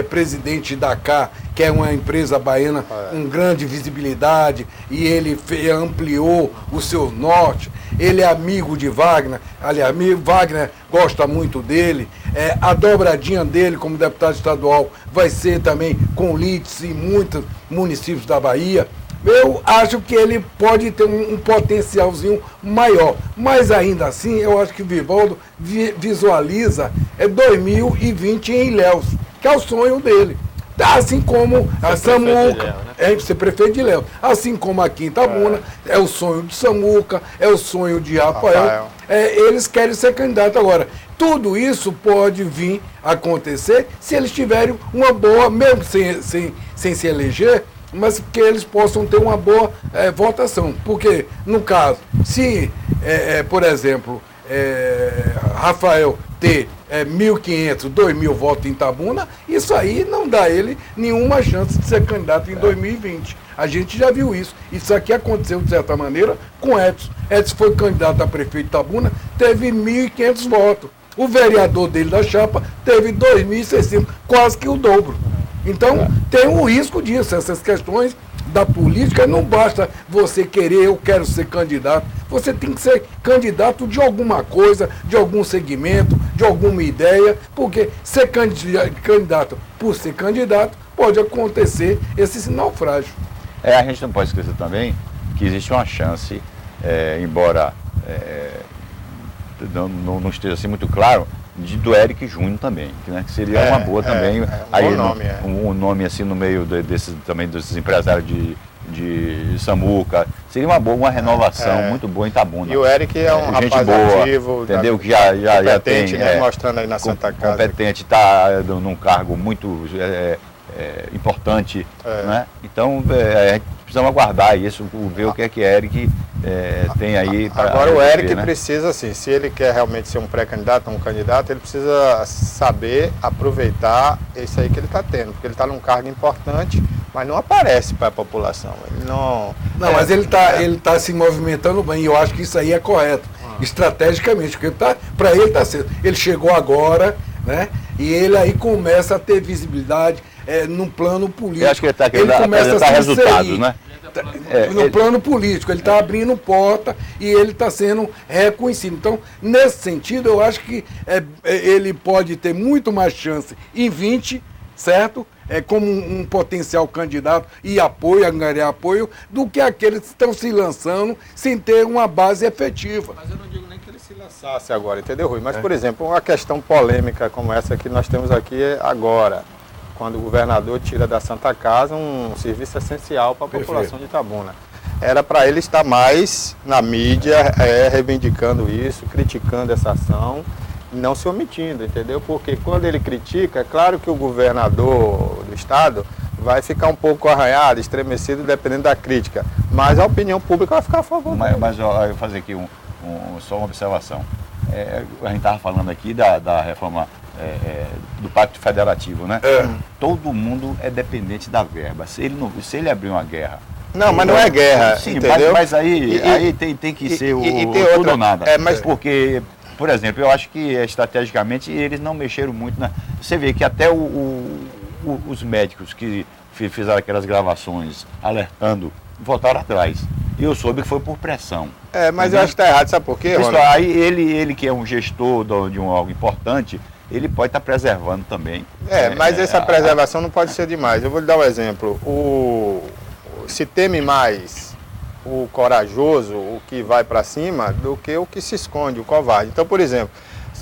presidente da CA, que é uma empresa baiana com grande visibilidade, e ele ampliou o seu norte, ele é amigo de Wagner, aliás, Wagner gosta muito dele, a dobradinha dele como deputado estadual vai ser também com Lites em muitos municípios da Bahia. Eu acho que ele pode ter um potencialzinho maior, mas ainda assim eu acho que o Vivaldo visualiza 2020 em Ilhéus, que é o sonho dele. Assim como a Samuca, ser prefeito de Ilhéus, assim como aqui em Itabuna, é o sonho de Samuca, é o sonho de Rafael. Eles querem ser candidato agora. Tudo isso pode vir a acontecer se eles tiverem uma boa, mesmo sem se eleger, mas que eles possam ter uma boa votação. Porque, no caso, se, por exemplo, Rafael ter 1.500, 2.000 votos em Itabuna, isso aí não dá a ele nenhuma chance de ser candidato em 2020. A gente já viu isso. Isso aqui aconteceu, de certa maneira, com Edson. Edson foi candidato a prefeito de Itabuna, teve 1.500 votos. O vereador dele da chapa teve 2.600, quase que o dobro. Então, tem um risco disso. Essas questões da política, não basta você querer, eu quero ser candidato. Você tem que ser candidato de alguma coisa, de algum segmento, de alguma ideia, porque ser candidato por ser candidato pode acontecer esse naufrágio. A gente não pode esquecer também que existe uma chance, embora não esteja assim muito claro, do Eric Júnior também, né, que seria uma boa também. Um nome assim no meio desses empresários de Samuca, seria uma renovação muito boa em Itabuna. E o Eric é um gente rapaz boa, ativo, entendeu? Que já tem, né, mostrando aí na Santa Casa. Competente, está num cargo muito importante, né? Então a gente precisa aguardar isso, ver o que é que Eric tem aí para agora o Eric, né? precisa, assim, se ele quer realmente ser um pré-candidato, um candidato, ele precisa saber aproveitar isso aí que ele está tendo, porque ele está num cargo importante, mas não aparece para a população. Ele não. Mas ele tá se movimentando bem, e eu acho que isso aí é correto, estrategicamente, porque para ele está sendo. Ele chegou agora, né? E ele aí começa a ter visibilidade no plano político. Eu acho que ele está querendo apresentar resultados, né? No plano político, ele está abrindo porta e ele está sendo reconhecido. Então, nesse sentido, eu acho que ele pode ter muito mais chance em 20, certo? Como um potencial candidato e angariar apoio, do que aqueles que estão se lançando sem ter uma base efetiva. Mas eu não digo nem que ele se lançasse agora, entendeu, Rui? Mas, por exemplo, uma questão polêmica como essa que nós temos aqui agora, quando o governador tira da Santa Casa um serviço essencial para a população de Itabuna. Era para ele estar mais na mídia, reivindicando isso, criticando essa ação, não se omitindo, entendeu? Porque quando ele critica, é claro que o governador do estado vai ficar um pouco arranhado, estremecido, dependendo da crítica, mas a opinião pública vai ficar a favor. Mas eu vou fazer aqui só uma observação. A gente estava falando aqui da reforma do Pacto Federativo, né? Todo mundo é dependente da verba. Se ele abrir uma guerra... Não, mas não é guerra, sim, entendeu? Mas aí tem que ser tudo ou nada. Mas porque, por exemplo, eu acho que estrategicamente eles não mexeram muito. Você vê que até os médicos que fizeram aquelas gravações alertando voltaram atrás. E eu soube que foi por pressão. Mas eu acho que está errado, sabe por quê, Ronaldo? Aí ele que é um gestor de algo importante, ele pode estar preservando também. Mas essa preservação não pode ser demais. Eu vou lhe dar um exemplo. Se teme mais o corajoso, o que vai para cima, do que o que se esconde, o covarde. Então, por exemplo,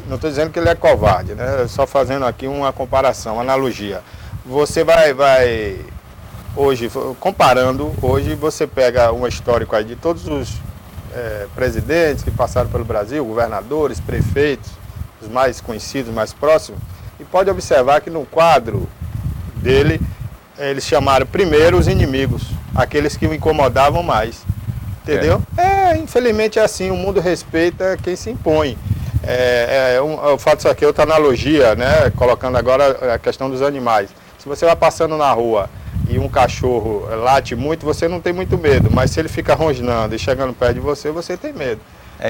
não estou dizendo que ele é covarde, né? Só fazendo aqui uma comparação, uma analogia. Você vai hoje, comparando, hoje você pega um histórico aí de todos os presidentes que passaram pelo Brasil, governadores, prefeitos, os mais conhecidos, mais próximos, e pode observar que no quadro dele, eles chamaram primeiro os inimigos, aqueles que o incomodavam mais, entendeu? Infelizmente é assim, o mundo respeita quem se impõe. Eu faço isso aqui outra analogia, né? Colocando agora a questão dos animais. Se você vai passando na rua e um cachorro late muito, você não tem muito medo, mas se ele fica rosnando e chegando perto de você, você tem medo.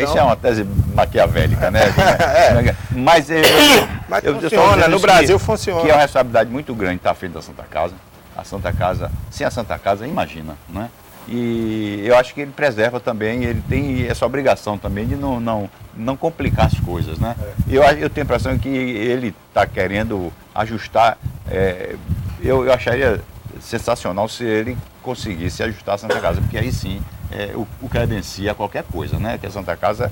Isso é uma tese maquiavélica, né? Mas funciona, no Brasil funciona. Que é uma responsabilidade muito grande estar à frente da Santa Casa. A Santa Casa, sem a Santa Casa, imagina, né? E eu acho que ele preserva também, ele tem essa obrigação também de não complicar as coisas, né? Eu tenho a impressão que ele está querendo ajustar, eu acharia sensacional se ele conseguisse ajustar a Santa Casa, porque aí sim o credencia qualquer coisa, né? Que a Santa Casa,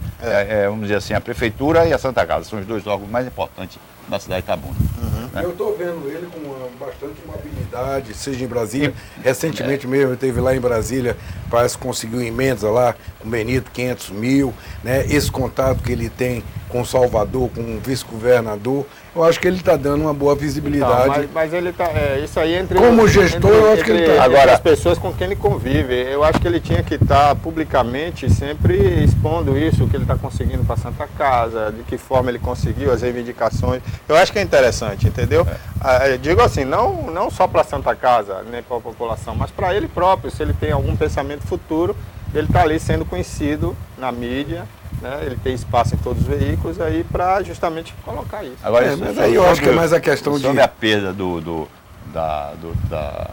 vamos dizer assim, a Prefeitura e a Santa Casa são os dois órgãos mais importantes da cidade de Itabuna. Né? Eu estou vendo ele com bastante mobilidade, seja em Brasília. Recentemente mesmo, eu esteve lá em Brasília, parece que conseguiu emenda lá com o Benito, 500 mil, né? Esse contato que ele tem com o Salvador, com o vice-governador, eu acho que ele está dando uma boa visibilidade. Então, mas ele está, isso aí entre... Como gestor, eu acho que ele está... Agora, as pessoas com quem ele convive, eu acho que ele tinha que estar publicamente sempre expondo isso, o que ele está conseguindo para a Santa Casa, de que forma ele conseguiu, as reivindicações. Eu acho que é interessante, entendeu? Digo assim, não só para a Santa Casa, nem para a população, mas para ele próprio, se ele tem algum pensamento futuro, ele está ali sendo conhecido na mídia, né? Ele tem espaço em todos os veículos aí para justamente colocar isso. Agora, mas aí eu acho que é mais a questão sobre a perda da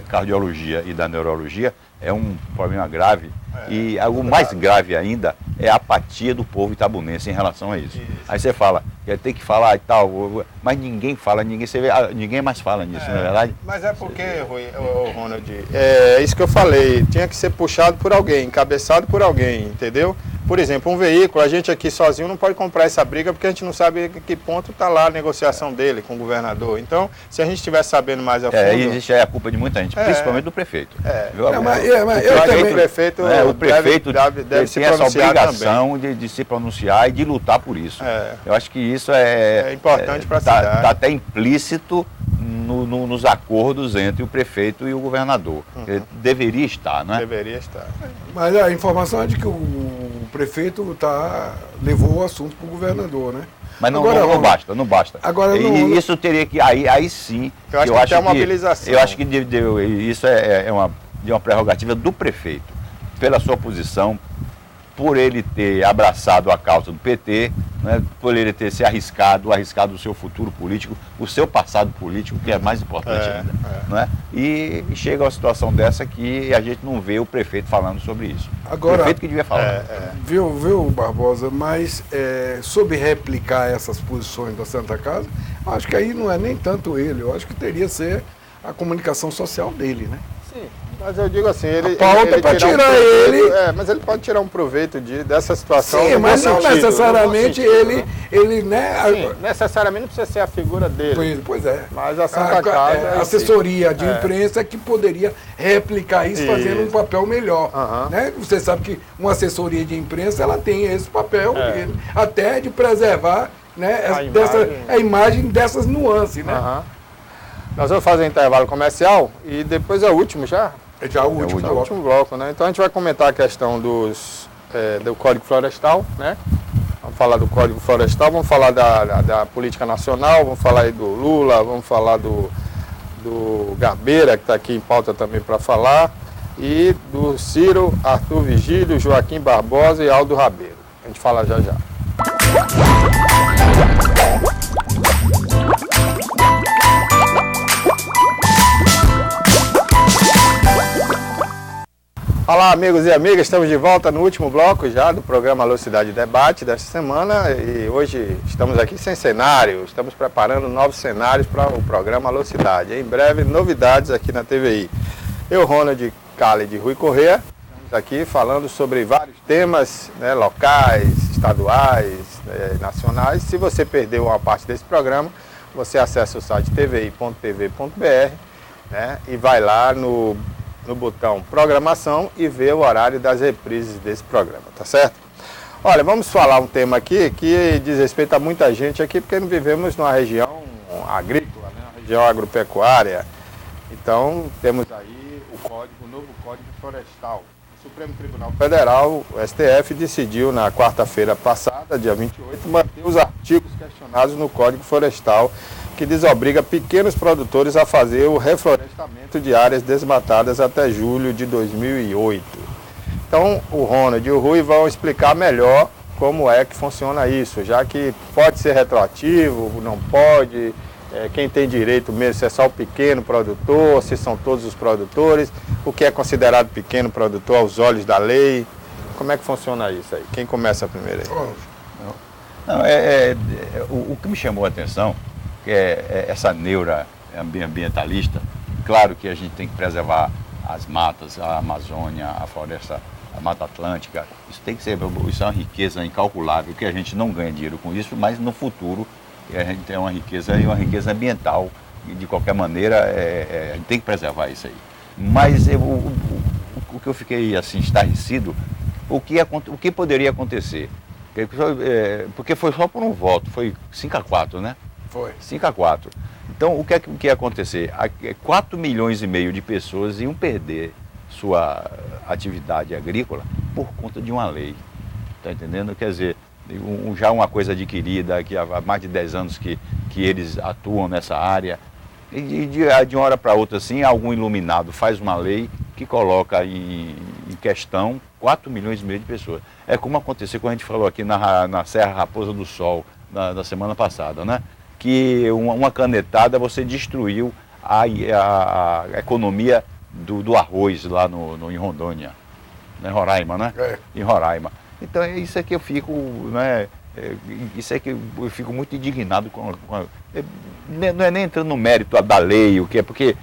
cardiologia e da neurologia, é um problema grave. E algo mais grave ainda é a apatia do povo itabunense em relação a isso. Aí você fala, tem que falar e tal, mas ninguém fala, ninguém mais fala nisso, não é verdade? Mas é porque, Ronald, é isso que eu falei, tinha que ser puxado por alguém, encabeçado por alguém, entendeu? Por exemplo, um veículo, a gente aqui sozinho não pode comprar essa briga porque a gente não sabe que ponto está lá a negociação dele com o governador. Então, se a gente estivesse sabendo mais a fundo... Existe a culpa de muita gente, principalmente do prefeito. O prefeito deve se tem essa pronunciar obrigação de se pronunciar e de lutar por isso. Eu acho que isso é importante para a cidade. Está até implícito nos acordos entre o prefeito e o governador. Ele deveria estar, não é? Deveria estar. Mas a informação é de que o prefeito levou o assunto para o governador, né? Mas não basta, não basta. Agora, isso teria que, aí sim, eu acho que tem uma mobilização. Eu acho que isso é uma prerrogativa do prefeito, pela sua posição, por ele ter abraçado a causa do PT, né, por ele ter se arriscado o seu futuro político, o seu passado político, que é mais importante ainda. Né? E chega uma situação dessa que a gente não vê o prefeito falando sobre isso. Agora, o prefeito que devia falar. Viu, Barbosa, mas sobre replicar essas posições da Santa Casa, acho que aí não é nem tanto ele, eu acho que teria que ser a comunicação social dele, né? Sim. Mas eu digo assim, ele para tirar ele. Mas ele pode tirar um proveito dessa situação. Sim, mas não necessariamente ele, né? Sim, necessariamente não precisa ser a figura dele. Pois é. Mas a Santa Casa. A assessoria de imprensa que poderia replicar isso fazendo um papel melhor. Né? Você sabe que uma assessoria de imprensa ela tem esse papel, até de preservar, né, a imagem dessas nuances. Né? Nós vamos fazer um intervalo comercial e depois é o último já. Já o último bloco, né? Então a gente vai comentar a questão do Código Florestal, né? Vamos falar do Código Florestal, vamos falar da política nacional, vamos falar aí do Lula, vamos falar do Gabeira, que está aqui em pauta também para falar, e do Ciro, Arthur Vigílio, Joaquim Barbosa e Aldo Rabelo. A gente fala já já. Olá, amigos e amigas, estamos de volta no último bloco já do programa Alô Cidade Debate desta semana e hoje estamos aqui sem cenário, estamos preparando novos cenários para o programa Alô Cidade. Em breve, novidades aqui na TVI. Eu, Ronald Khaled Rui Corrêa, estamos aqui falando sobre vários temas, né, locais, estaduais, nacionais. Se você perdeu uma parte desse programa, você acessa o site tvi.tv.br, né, e vai lá no botão programação e vê o horário das reprises desse programa, tá certo? Olha, vamos falar um tema aqui que diz respeito a muita gente aqui, porque vivemos numa região agrícola, né? Uma região agropecuária. Então, temos aí o novo Código Florestal. O Supremo Tribunal Federal, o STF, decidiu na quarta-feira passada, dia 28, manter os artigos questionados no Código Florestal, que desobriga pequenos produtores a fazer o reflorestamento de áreas desmatadas até julho de 2008. Então, o Ronald e o Rui vão explicar melhor como é que funciona isso, já que pode ser retroativo, não pode, quem tem direito mesmo, se é só o pequeno produtor, se são todos os produtores, o que é considerado pequeno produtor aos olhos da lei, como é que funciona isso aí? Quem começa primeiro aí? Não, o que me chamou a atenção que é essa neura ambientalista. Claro que a gente tem que preservar as matas, a Amazônia, a floresta, a Mata Atlântica. Isso tem que ser, isso é uma riqueza incalculável, que a gente não ganha dinheiro com isso, mas no futuro a gente tem uma riqueza ambiental. E de qualquer maneira, a gente tem que preservar isso aí. Mas o que eu fiquei assim, estarrecido, o que poderia acontecer? Porque foi só por um voto, foi 5-4, né? Foi. 5-4. Então, o que ia acontecer? 4,5 milhões de pessoas iam perder sua atividade agrícola por conta de uma lei. Está entendendo? Quer dizer, já uma coisa adquirida, que há mais de 10 anos que eles atuam nessa área, e de uma hora para outra, assim, algum iluminado faz uma lei que coloca em questão 4,5 milhões de pessoas. É como aconteceu quando a gente falou aqui na Serra Raposa do Sol, na semana passada, né? Que uma canetada você destruiu a economia do arroz lá em Rondônia, em Roraima, né? Em Roraima. Então é isso é que eu fico, né? Isso é que eu fico muito indignado não é nem entrando no mérito da lei, o que é, porque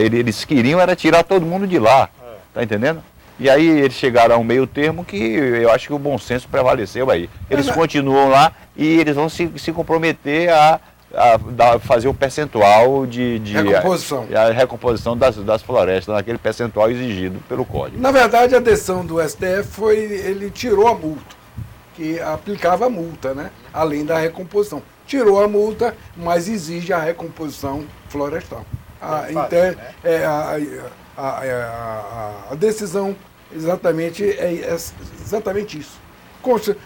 eles queriam era tirar todo mundo de lá, tá entendendo? E aí eles chegaram a um meio termo que eu acho que o bom senso prevaleceu aí. Eles continuam lá e eles vão se comprometer a fazer o percentual de recomposição. A recomposição das florestas, naquele percentual exigido pelo Código. Na verdade, a decisão do STF ele tirou a multa, que aplicava a multa, né? Além da recomposição. tirou a multa, mas exige a recomposição florestal. A decisão exatamente é exatamente isso.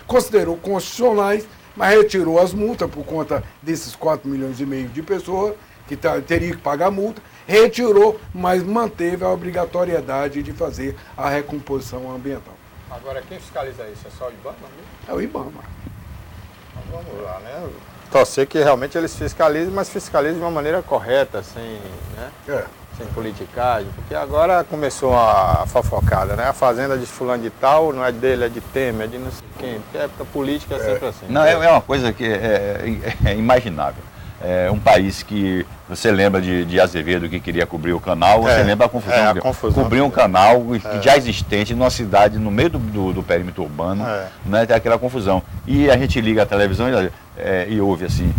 Considerou constitucionais, mas retirou as multas por conta desses 4,5 milhões de pessoas que teriam que pagar a multa, retirou, mas manteve a obrigatoriedade de fazer a recomposição ambiental. Agora, quem fiscaliza isso? É só o IBAMA mesmo? É o IBAMA. Então, vamos lá, né? Torcer que realmente eles fiscalizem, mas fiscalizem de uma maneira correta, sem politicagem, porque agora começou a fofocada, né? A fazenda de fulano de tal, não é dele, é de Temer, é de não sei quem, porque a época política é sempre assim. Não, é uma coisa que é imaginável. É um país que você lembra de Azevedo que queria cobrir o canal, você lembra a confusão. Cobrir um canal já existente numa cidade no meio do perímetro urbano, né, tem aquela confusão. E a gente liga a televisão e ouve assim,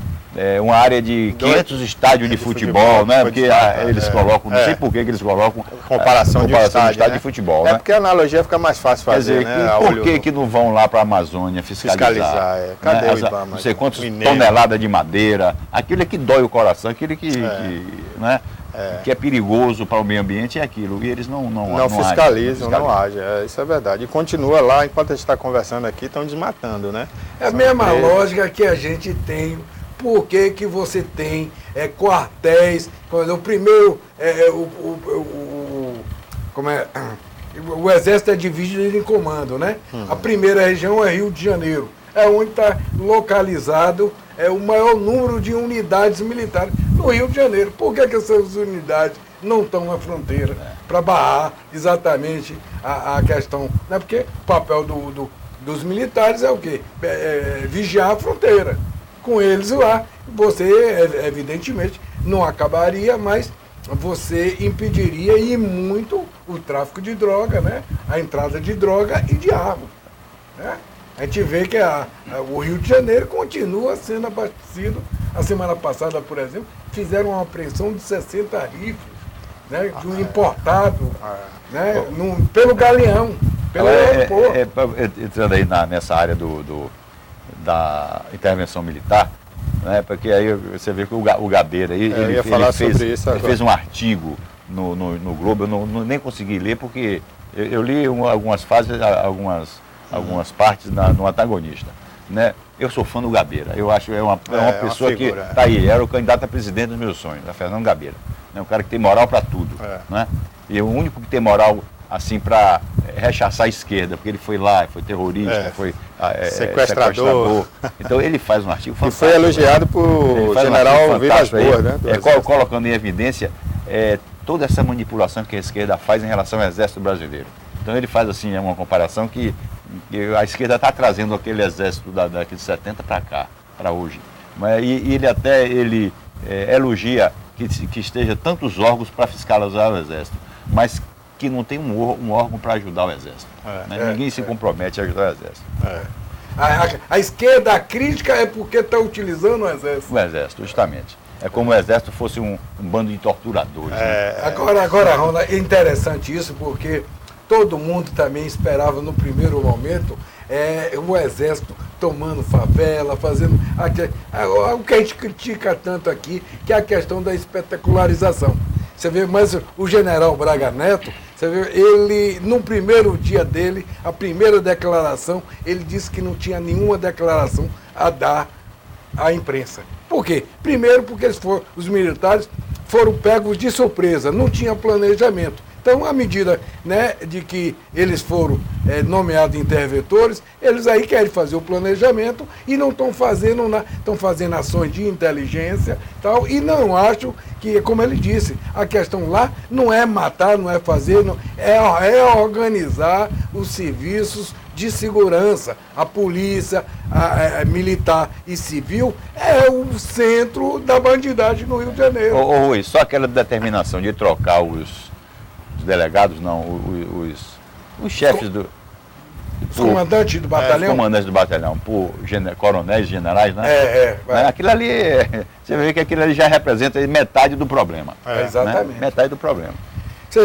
uma área de 500 estádios de futebol, né? Porque eles colocam, não sei por que eles colocam comparação de estádio de futebol, né? Porque a analogia fica mais fácil fazer, quer dizer, por que não vão lá para a Amazônia fiscalizar? Cadê né? o IBAMA? Não sei quantas toneladas de madeira, aquilo é que dói o coração, aquilo né? Que é perigoso para o meio ambiente é aquilo. E eles não fiscalizam, não agem. Isso é verdade. E continua lá, enquanto a gente está conversando aqui, estão desmatando, né? É a mesma lógica que a gente tem. Por que você tem quartéis? O primeiro, o Exército é dividido em comando, né? A primeira região é Rio de Janeiro. É onde está localizado o maior número de unidades militares no Rio de Janeiro. Por que essas unidades não estão na fronteira? Para barrar exatamente a questão. Né? Porque o papel dos militares é o quê? Vigiar a fronteira. Com eles lá, você, evidentemente, não acabaria, mas você impediria e muito o tráfico de droga, né? A entrada de droga e de arma. Né? A gente vê que o Rio de Janeiro continua sendo abastecido. A semana passada, por exemplo, fizeram uma apreensão de 60 rifles, né? De um importado, né? Pelo Galeão, pelo aeroporto. Entrando aí nessa área da intervenção militar, né? Porque aí você vê que o Gabeira ele fez um artigo no Globo, eu nem consegui ler porque eu li algumas fases, algumas partes no antagonista, né? Eu sou fã do Gabeira, eu acho uma pessoa que tá aí, era o candidato a presidente dos meus sonhos, a Fernando Gabeira, né? Um cara que tem moral para tudo, né? E o único que tem moral assim para rechaçar a esquerda, porque ele foi lá, foi terrorista, foi sequestrador. Então ele faz um artigo fantástico. E foi elogiado por general Vilas Boas, né? Colocando em evidência toda essa manipulação que a esquerda faz em relação ao Exército Brasileiro. Então ele faz assim uma comparação que a esquerda está trazendo aquele exército da década de 70 para cá, para hoje. E ele elogia que esteja tantos órgãos para fiscalizar o exército, mas que não tem um órgão para ajudar o exército. Ninguém se compromete a ajudar o exército. A esquerda, a crítica é porque está utilizando o exército. O exército, justamente. É como o exército fosse um bando de torturadores. Né? Agora, Ronda, é interessante isso, porque todo mundo também esperava no primeiro momento o exército tomando favela, fazendo o que a gente critica tanto aqui, que é a questão da espetacularização. Você vê, mas o general Braga Neto, você vê, ele, no primeiro dia dele, a primeira declaração, ele disse que não tinha nenhuma declaração a dar à imprensa. Por quê? Primeiro porque os militares foram pegos de surpresa, não tinha planejamento. Então, à medida, né, de que eles foram nomeados interventores, eles aí querem fazer o planejamento e não estão fazendo nada, estão fazendo ações de inteligência tal, e não acham que, como ele disse, a questão lá não é matar, não é fazer, é organizar os serviços de segurança. A polícia, a militar e civil é o centro da bandidagem no Rio de Janeiro. Rui, só aquela determinação de trocar os delegados, não, os chefes os comandantes do batalhão? Os comandantes do batalhão, por coronéis, generais, né? Aquilo ali, você vê que aquilo ali já representa metade do problema. Exatamente. Né? Metade do problema.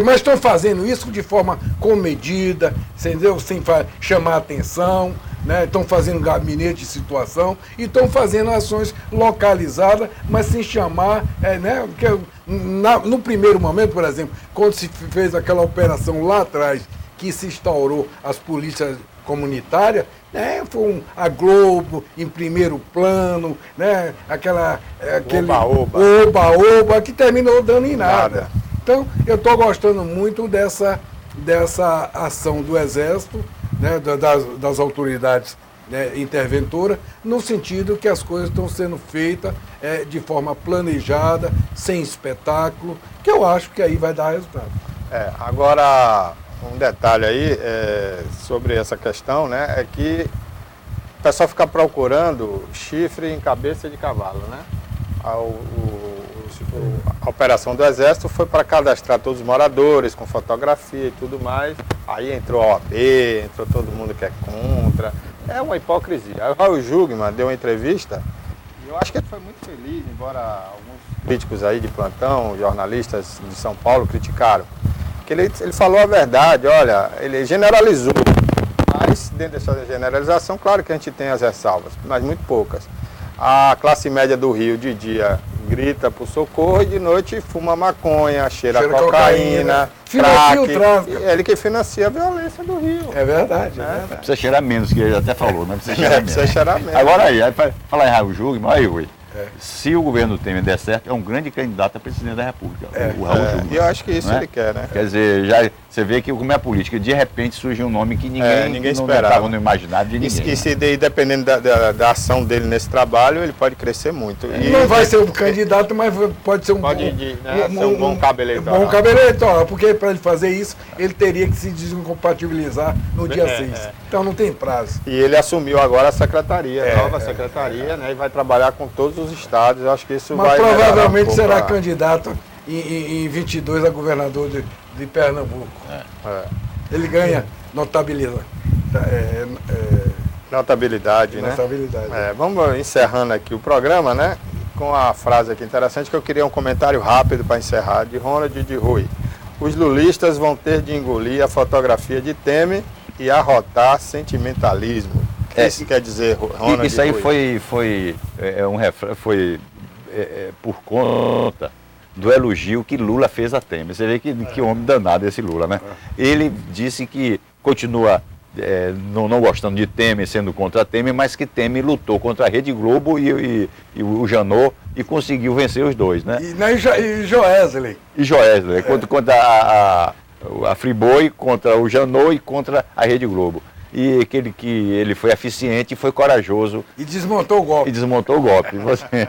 Mas estão fazendo isso de forma comedida, entendeu? Sem chamar atenção, né? Estão fazendo gabinete de situação e estão fazendo ações localizadas, mas sem chamar, né? Porque no primeiro momento, por exemplo, quando se fez aquela operação lá atrás, que se instaurou as polícias comunitárias, né? Foi a Globo em primeiro plano, né? Aquele oba-oba que terminou dando em nada. Então, eu estou gostando muito dessa ação do Exército, né? das autoridades, né? Interventoras, no sentido que as coisas estão sendo feitas de forma planejada, sem espetáculo, que eu acho que aí vai dar resultado. Agora, um detalhe aí sobre essa questão, né, é que o pessoal fica procurando chifre em cabeça de cavalo, né? A operação do Exército foi para cadastrar todos os moradores, com fotografia e tudo mais. Aí entrou a OAB, entrou todo mundo que é contra. É uma hipocrisia. Aí o Raul Jungmann deu uma entrevista, e eu acho que ele foi muito feliz, embora alguns críticos aí de plantão, jornalistas de São Paulo, criticaram. Que ele falou a verdade, olha, ele generalizou, mas dentro dessa generalização, claro que a gente tem as ressalvas, mas muito poucas. A classe média do Rio de dia grita por socorro e de noite fuma maconha, cheira cocaína, crack. Ele que financia a violência do Rio. É verdade, né? É verdade. Precisa cheirar menos, que ele até falou, né? Precisa cheirar menos. Precisa cheirar menos. Agora aí falar em Raul Jungmann, aí, Rui. Se o governo Temer der certo, é um grande candidato a presidente da República, o Raul Jungmann. E eu acho que isso ele quer, né? Quer dizer, já você vê que como é a política, de repente surge um nome que ninguém esperava. Não estava no imaginário de ninguém. E se dependendo da ação dele nesse trabalho, ele pode crescer muito. E não vai ser um candidato, mas pode ser um bom cabo eleitoral. Bom cabo eleitoral, porque para ele fazer isso, ele teria que se desincompatibilizar no dia 6. Então não tem prazo. E ele assumiu agora a secretaria, nova secretaria, né? E vai trabalhar com todos os estados. Eu acho que isso mas provavelmente será candidato em 22 a governador de Pernambuco. Ele ganha notabilidade. Notabilidade, né? Notabilidade. Vamos encerrando aqui o programa, né? Com a frase aqui interessante, que eu queria um comentário rápido para encerrar, de Ronald e de Rui. Os lulistas vão ter de engolir a fotografia de Temer e arrotar sentimentalismo. Isso quer dizer, Ronald? Isso aí foi por conta do elogio que Lula fez a Temer. Você vê que homem danado esse Lula, né? Ele disse que continua não gostando de Temer, sendo contra Temer, mas que Temer lutou contra a Rede Globo e o Janot e conseguiu vencer os dois, né? E Joesley. E Joesley, contra a Friboi, contra o Janot e contra a Rede Globo. E que ele foi eficiente e foi corajoso. E desmontou o golpe. Você...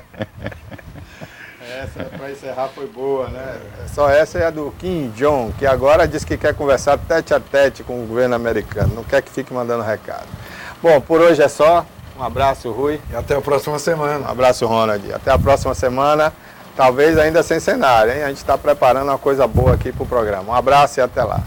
Essa, para encerrar, foi boa, né? Só essa é a do Kim Jong, que agora diz que quer conversar tete a tete com o governo americano. Não quer que fique mandando recado. Bom, por hoje é só. Um abraço, Rui. E até a próxima semana. Um abraço, Ronald. Até a próxima semana. Talvez ainda sem cenário, hein? A gente está preparando uma coisa boa aqui para o programa. Um abraço e até lá.